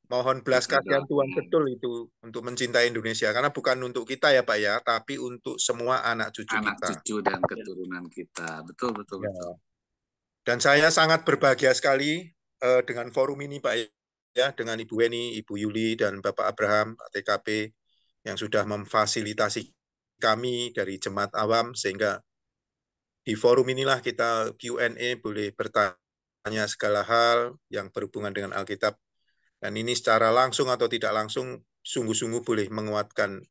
Mohon belas kasihan Tuhan betul itu untuk mencintai Indonesia. Karena bukan untuk kita ya Pak ya, tapi untuk semua anak cucu kita.
Anak cucu dan keturunan kita. Betul.
Ya. Dan saya sangat berbahagia sekali dengan forum ini Pak ya, dengan Ibu Weni, Ibu Yuli, dan Bapak Abraham, Pak TKP, yang sudah memfasilitasi kami dari jemaat awam, sehingga di forum inilah kita Q&A boleh bertanya segala hal yang berhubungan dengan Alkitab. Dan ini secara langsung atau tidak langsung sungguh-sungguh boleh menguatkan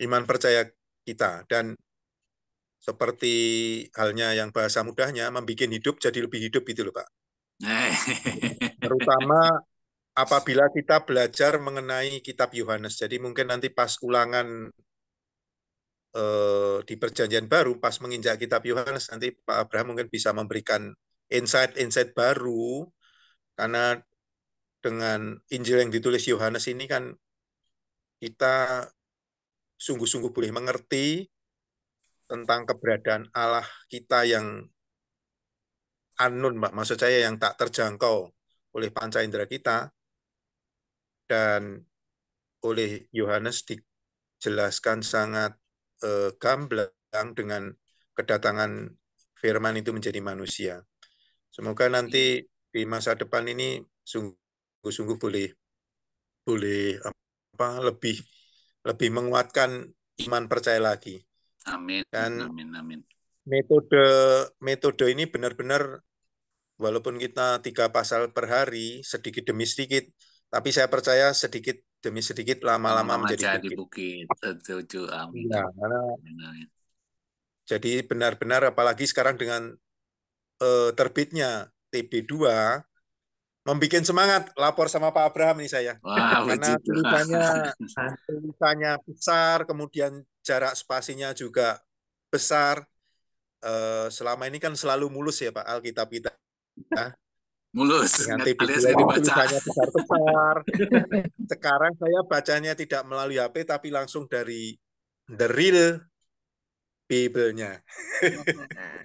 iman percaya kita. Dan seperti halnya yang bahasa mudahnya, membuat hidup jadi lebih hidup itu loh Pak. Terutama apabila kita belajar mengenai kitab Yohanes. Jadi mungkin nanti pas ulangan di Perjanjian Baru, pas menginjak kitab Yohanes, nanti Pak Abraham mungkin bisa memberikan insight-insight baru, karena dengan Injil yang ditulis Yohanes ini kan kita sungguh-sungguh boleh mengerti tentang keberadaan Allah kita yang unknown, Mbak. Maksud saya yang tak terjangkau oleh panca indera kita, dan oleh Yohanes dijelaskan sangat gamblang dengan kedatangan firman itu menjadi manusia. Semoga nanti di masa depan ini sungguh-sungguh boleh lebih menguatkan iman percaya lagi.
Amin.
Dan
amin.
Metode ini benar-benar, walaupun kita 3 pasal per hari, sedikit demi sedikit, tapi saya percaya sedikit demi sedikit lama-lama
Lama-lama
menjadi
jadi
bukit.
bukit. Setuju. Amin.
Iya, karena
Amin.
jadi benar-benar apalagi sekarang dengan terbitnya TB2 membuat semangat lapor sama Pak Abraham nih saya.
Wah,
Karena
puji Tuhan.
tulisannya besar, kemudian jarak spasinya juga besar. Selama ini kan selalu mulus ya Pak Alkitab kita.
Mulus,
Dengan
alias
TB2
nggak
itu
dibaca.
tulisannya besar-besar. Sekarang saya bacanya tidak melalui HP, tapi langsung dari the real Bible-nya.
Nah,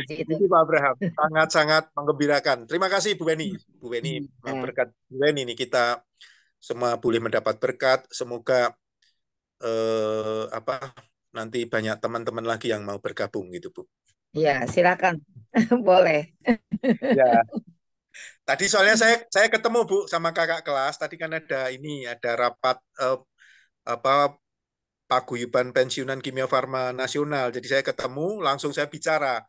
puji
Itu Pak Abraham, sangat-sangat menggembirakan. Terima kasih Bu Weni. Bu Weni,
Tuhan.
berkat Bu Weni ini kita semua boleh mendapat berkat. Semoga nanti banyak teman-teman lagi yang mau bergabung gitu Bu.
Ya, silakan. Boleh.
Ya. Tadi soalnya saya ketemu Bu sama kakak kelas. Tadi kan ada rapat paguyuban pensiunan Kimia Farma Nasional. Jadi saya ketemu, langsung saya bicara.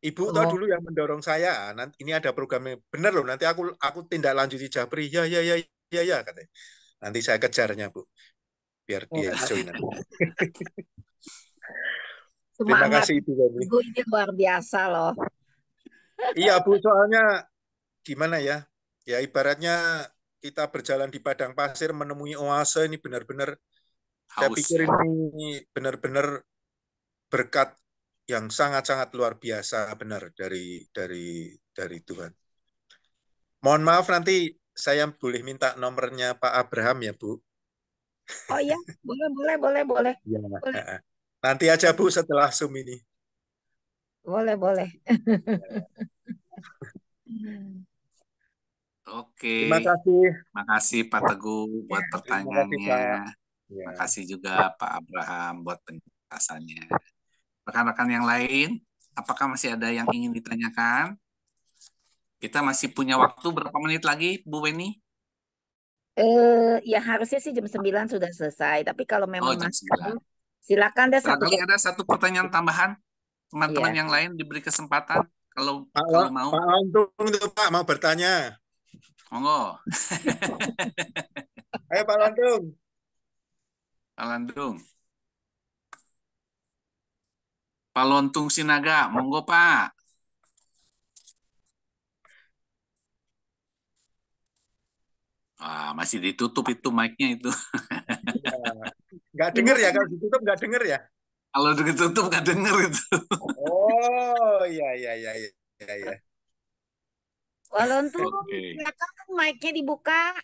Ibu tahu
Oh,
dulu yang mendorong saya. Nanti ini ada programnya. Benar loh, nanti aku tindak lanjuti Japri. Ya katanya. Nanti saya kejarnya, Bu. Biar dia join nanti. Terima
semangat
kasih Ibu Weni.
Ibu ini luar biasa loh.
Iya, Bu, soalnya gimana ya? Ya ibaratnya kita berjalan di padang pasir menemui oase ini benar-benar saya
Haus.
pikir ini benar-benar berkat yang sangat-sangat luar biasa benar dari Tuhan. Mohon maaf nanti saya boleh minta nomornya Pak Abraham ya Bu.
Oh iya, boleh.
Ya.
Boleh,
Nanti aja Bu setelah Zoom ini.
boleh.
Oke.
Terima kasih.
Makasih Pak Teguh buat
Terima kasih
pertanyaannya.
Pak. Ya.
Makasih juga Pak Abraham buat penjelasannya. Rekan-rekan yang lain, apakah masih ada yang ingin ditanyakan? Kita masih punya waktu berapa menit lagi, Bu Weni?
Ya harusnya sih jam 9 sudah selesai. Tapi kalau
Oh,
memang
jam
masih
9.
silakan deh satu.
Barangkali ada satu pertanyaan tambahan. Teman-teman
Iya.
yang lain diberi kesempatan kalau
Pak
mau.
Lantung itu Pak mau bertanya.
Monggo,
Ayo Pak Lantung.
Pak Landung. Pak Lontung Sinaga, monggo Pak. Masih ditutup itu mic-nya itu.
Ya. Nggak denger ya kalau ditutup nggak denger ya.
Kalau ditutup nggak denger itu.
Oh iya.
Walontung,
Oke.
silakan mic-nya dibuka.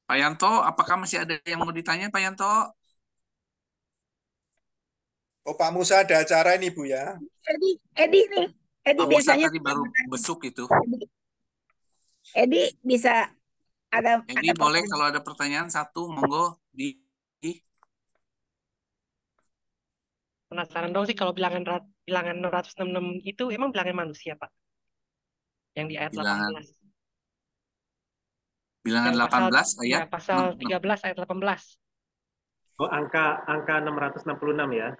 Pak Yanto, apakah masih ada yang mau ditanya Pak Yanto?
Oh Pak Musa ada acara ini Bu ya.
Edi nih. Edi
Pak Musa
biasanya
tadi baru besuk itu.
Edi bisa ada
Edi boleh
pertanyaan.
kalau ada pertanyaan satu, monggo di.
Penasaran dong sih kalau bilangan 666 itu emang bilangan manusia, Pak? Yang di ayat
Bilangan
18.
Bilangan
Yang
18
ya,
ayat
pasal 13 ayat 18.
Oh, angka 666 ya.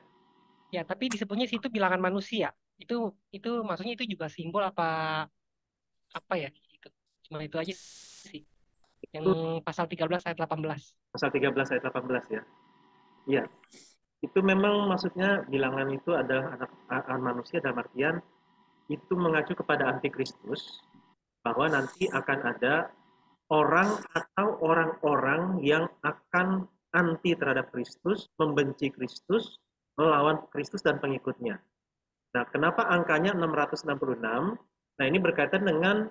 Ya, tapi disebutnya situ bilangan manusia. Itu maksudnya itu juga simbol apa ya gitu. Cuma itu aja sih. Yang pasal 13 ayat 18.
Pasal 13 ayat 18 ya. Iya. Itu memang maksudnya bilangan itu adalah anak manusia dalam artian itu mengacu kepada antikristus bahwa nanti akan ada orang atau orang-orang yang akan anti terhadap Kristus, membenci Kristus, melawan Kristus dan pengikutnya. Nah, kenapa angkanya 666? Nah, ini berkaitan dengan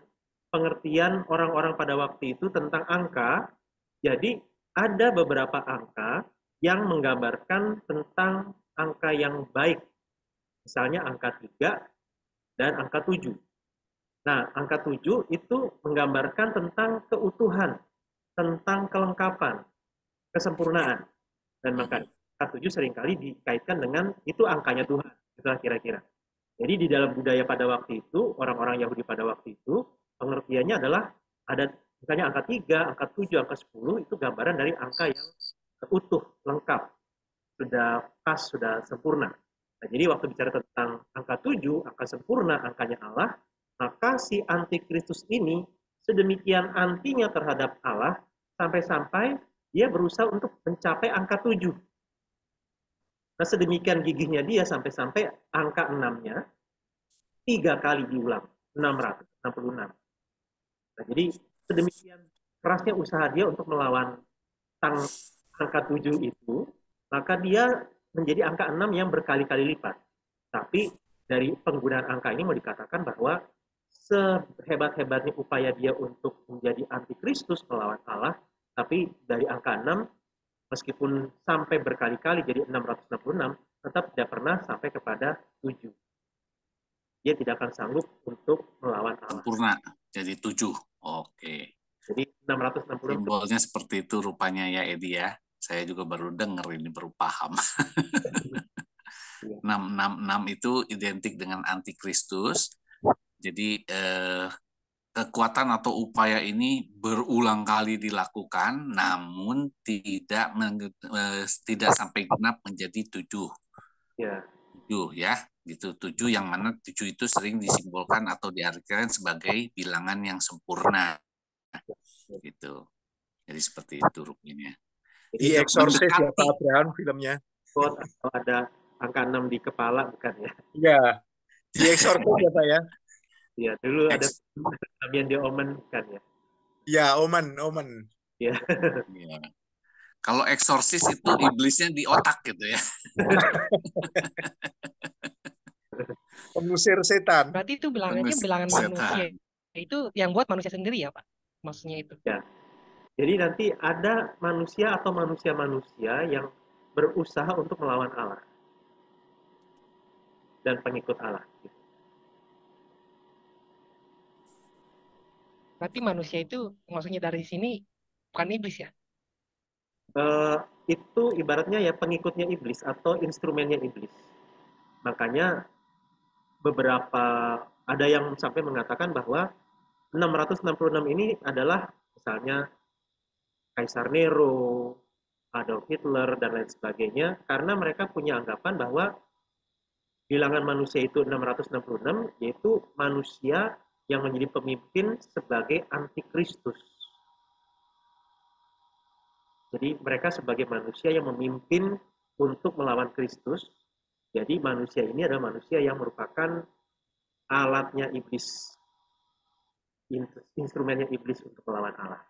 pengertian orang-orang pada waktu itu tentang angka. Jadi, ada beberapa angka yang menggambarkan tentang angka yang baik. Misalnya angka 3 dan angka 7. Nah, angka 7 itu menggambarkan tentang keutuhan, tentang kelengkapan, kesempurnaan. Dan maka angka 7 seringkali dikaitkan dengan itu angkanya Tuhan. Itulah kira-kira. Jadi di dalam budaya pada waktu itu, orang-orang Yahudi pada waktu itu, pengertiannya adalah ada misalnya angka 3, angka 7, angka 10, itu gambaran dari angka yang utuh, lengkap, sudah pas, sudah sempurna. Nah, jadi waktu bicara tentang angka angka 7, angka sempurna, angkanya Allah, maka si antikristus ini sedemikian antinya terhadap Allah sampai-sampai dia berusaha untuk mencapai angka 7. Nah, sedemikian gigihnya dia sampai-sampai angka 6-nya 3 kali diulang, 666. Nah, jadi sedemikian kerasnya usaha dia untuk melawan angka 7 itu, maka dia menjadi angka 6 yang berkali-kali lipat. Tapi dari penggunaan angka ini mau dikatakan bahwa sehebat-hebatnya upaya dia untuk menjadi antikristus melawan Allah, tapi dari angka 6, meskipun sampai berkali-kali jadi 666, tetap tidak pernah sampai kepada 7. Dia tidak akan sanggup untuk melawan Allah.
Sempurna, jadi 7. Oke.
Jadi 666
Simbolnya seperti itu rupanya ya, Edi ya. Saya juga baru dengar ini, baru paham. 666 itu identik dengan antikristus. Jadi kekuatan atau upaya ini berulang kali dilakukan, namun tidak sampai genap menjadi 7.
Ya.
7 ya, gitu. 7 yang mana 7 itu sering disimbolkan atau diartikan sebagai bilangan yang sempurna. Gitu. Jadi seperti itu rupanya.
Di Exorcist ya Pak Abraham filmnya.
Atau ada angka 6 di kepala bukan ya?
Iya. Di Exorcist ya Pak ya.
Iya, dulu ada Damian The Omen kan ya.
Ya, Omen.
Iya.
Ya. Kalau eksorsis itu iblisnya di otak gitu ya.
Pengusir setan.
Berarti itu bilangannya
Pengusir
bilangan
setan.
manusia. Itu yang buat manusia sendiri ya, Pak? Maksudnya itu.
Ya. Jadi nanti ada manusia atau manusia-manusia yang berusaha untuk melawan Allah dan pengikut Allah.
Berarti manusia itu maksudnya dari sini bukan iblis ya?
Itu ibaratnya ya pengikutnya iblis atau instrumennya iblis. Makanya beberapa ada yang sampai mengatakan bahwa 666 ini adalah misalnya Kaisar Nero, Adolf Hitler, dan lain sebagainya, karena mereka punya anggapan bahwa bilangan manusia itu 666, yaitu manusia yang menjadi pemimpin sebagai antikristus. Jadi mereka sebagai manusia yang memimpin untuk melawan Kristus. Jadi manusia ini adalah manusia yang merupakan alatnya iblis, instrumennya iblis untuk melawan Allah.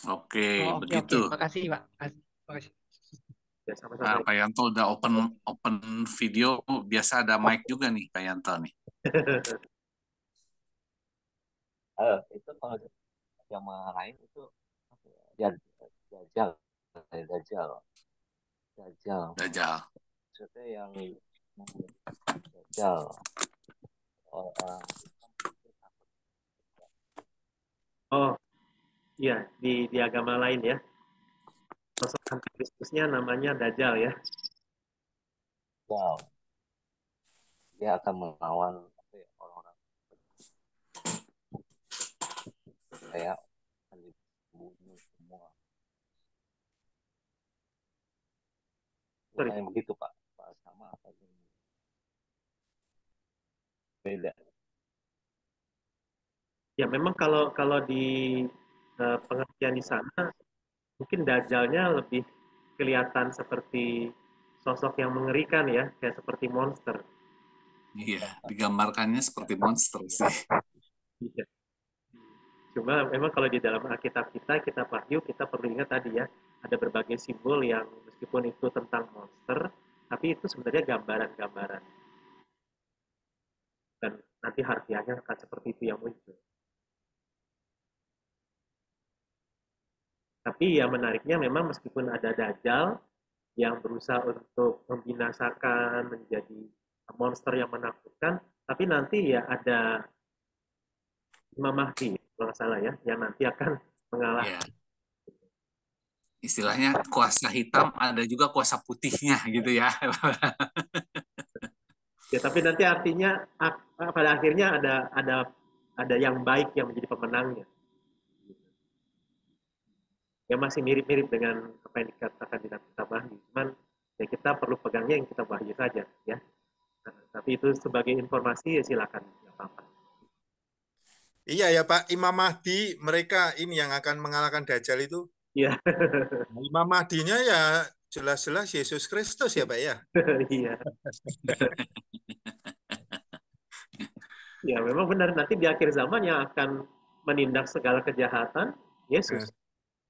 Oke,
Oh, oke,
begitu.
Makasih, Pak. Makasih.
Ya, sama-sama.
Nah, Pak Yanto udah open video, biasa ada mic juga nih Pak Yanto nih.
Itu kalau yang lain itu Dajjal. Maksudnya yang Dajjal.
Oh, iya, di agama lain ya. Sosok antikristusnya namanya Dajjal ya.
Wow. Dia akan melawan orang-orang kayak bunuh semua. Bukan yang begitu Pak. Sama apa ini? Beda.
Ya memang kalau di pengertian di sana mungkin Dajjalnya lebih kelihatan seperti sosok yang mengerikan ya, kayak seperti monster.
Iya, digambarkannya seperti monster sih.
Iya. Cuma memang kalau di dalam Alkitab kita, kitab Wahyu, kita perlu ingat tadi ya, ada berbagai simbol yang meskipun itu tentang monster, tapi itu sebenarnya gambaran-gambaran. Dan nanti harfiahnya akan seperti itu yang muncul. Tapi ya menariknya memang meskipun ada Dajjal yang berusaha untuk membinasakan, menjadi monster yang menakutkan, tapi nanti ya ada Imam Mahdi, kalau nggak salah ya, yang nanti akan mengalahkan.
Iya. Istilahnya kuasa hitam, ada juga kuasa putihnya gitu ya.
Ya, tapi nanti artinya pada akhirnya ada yang baik yang menjadi pemenangnya. ya masih mirip-mirip dengan apa yang dikatakan di dalam kitab Wahyu. Cuman ya kita perlu pegangnya yang kitab Wahyu saja, ya. Nah, tapi itu sebagai informasi ya silakan, nggak apa-apa.
Iya ya Pak, Imam Mahdi mereka ini yang akan mengalahkan Dajjal itu.
Iya.
Nah, Imam Mahdinya ya jelas-jelas Yesus Kristus ya Pak ya.
Iya. Ya memang benar, nanti di akhir zaman yang akan menindak segala kejahatan Yesus.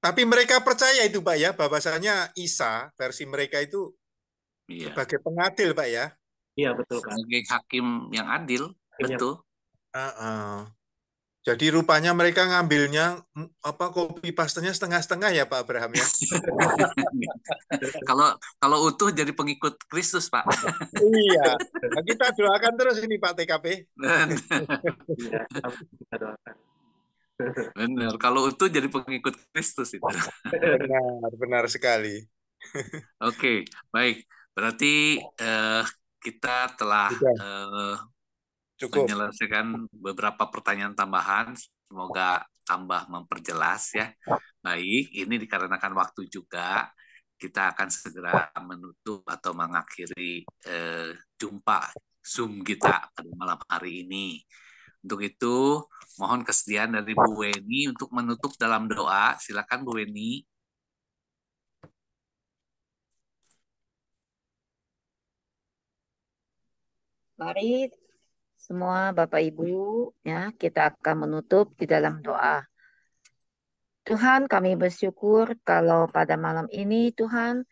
Tapi mereka percaya itu Pak ya, bahwasanya Isa versi mereka itu
Iya.
sebagai pengadil Pak ya.
Iya betul Pak.
Sebagai hakim yang adil, betul.
Jadi rupanya mereka ngambilnya copy pastenya setengah-setengah ya Pak Abraham ya.
Kalau utuh jadi pengikut Kristus Pak.
Iya. Nah, kita doakan terus ini Pak TKP.
Iya, kita doakan.
Benar. Kalau utuh jadi pengikut Kristus itu.
Benar sekali.
Oke, baik. Berarti kita telah
cukup
menyelesaikan beberapa pertanyaan tambahan. Semoga tambah memperjelas ya. Baik, ini dikarenakan waktu juga. Kita akan segera menutup atau mengakhiri jumpa Zoom kita pada malam hari ini. Untuk itu, mohon kesediaan dari Bu Weni untuk menutup dalam doa. Silakan Bu Weni.
Mari semua Bapak Ibu, ya, kita akan menutup di dalam doa. Tuhan, kami bersyukur kalau pada malam ini Tuhan,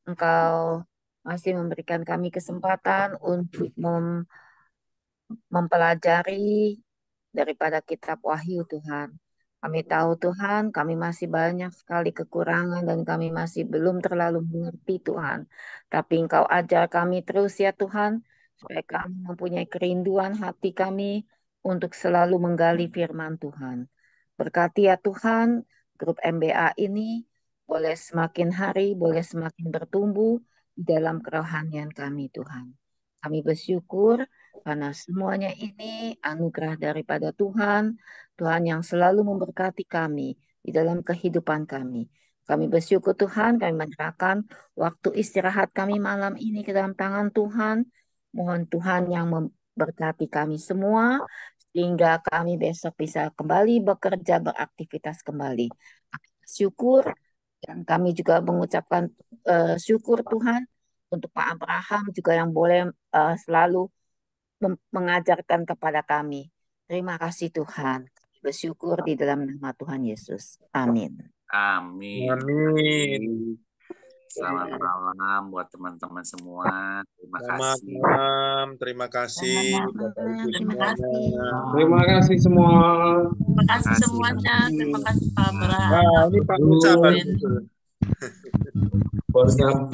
Engkau masih memberikan kami kesempatan untuk mempelajari daripada kitab Wahyu Tuhan. Kami tahu Tuhan, kami masih banyak sekali kekurangan dan kami masih belum terlalu mengerti Tuhan. Tapi Engkau ajar kami terus ya Tuhan, supaya kami mempunyai kerinduan hati kami untuk selalu menggali firman Tuhan. Berkati ya Tuhan, grup MBA ini boleh semakin hari, boleh semakin bertumbuh di dalam kerohanian kami Tuhan. Kami bersyukur karena semuanya ini anugerah daripada Tuhan, Tuhan yang selalu memberkati kami di dalam kehidupan kami. Kami bersyukur Tuhan, kami menyerahkan waktu istirahat kami malam ini ke dalam tangan Tuhan. Mohon Tuhan yang memberkati kami semua, sehingga kami besok bisa kembali bekerja, beraktivitas kembali. Syukur, dan kami juga mengucapkan syukur Tuhan untuk Pak Abraham juga yang boleh selalu mengajarkan kepada kami. Terima kasih Tuhan. Bersyukur di dalam nama Tuhan Yesus. Amin.
Amin.
Amin.
Selamat malam buat teman-teman semua. Terima kasih.
Selamat malam. Terima kasih.
Terima kasih.
Terima kasih semua.
Terima kasih semuanya. Terima kasih Pak Abraham.
Nah, ini Pak Musa baru muncul.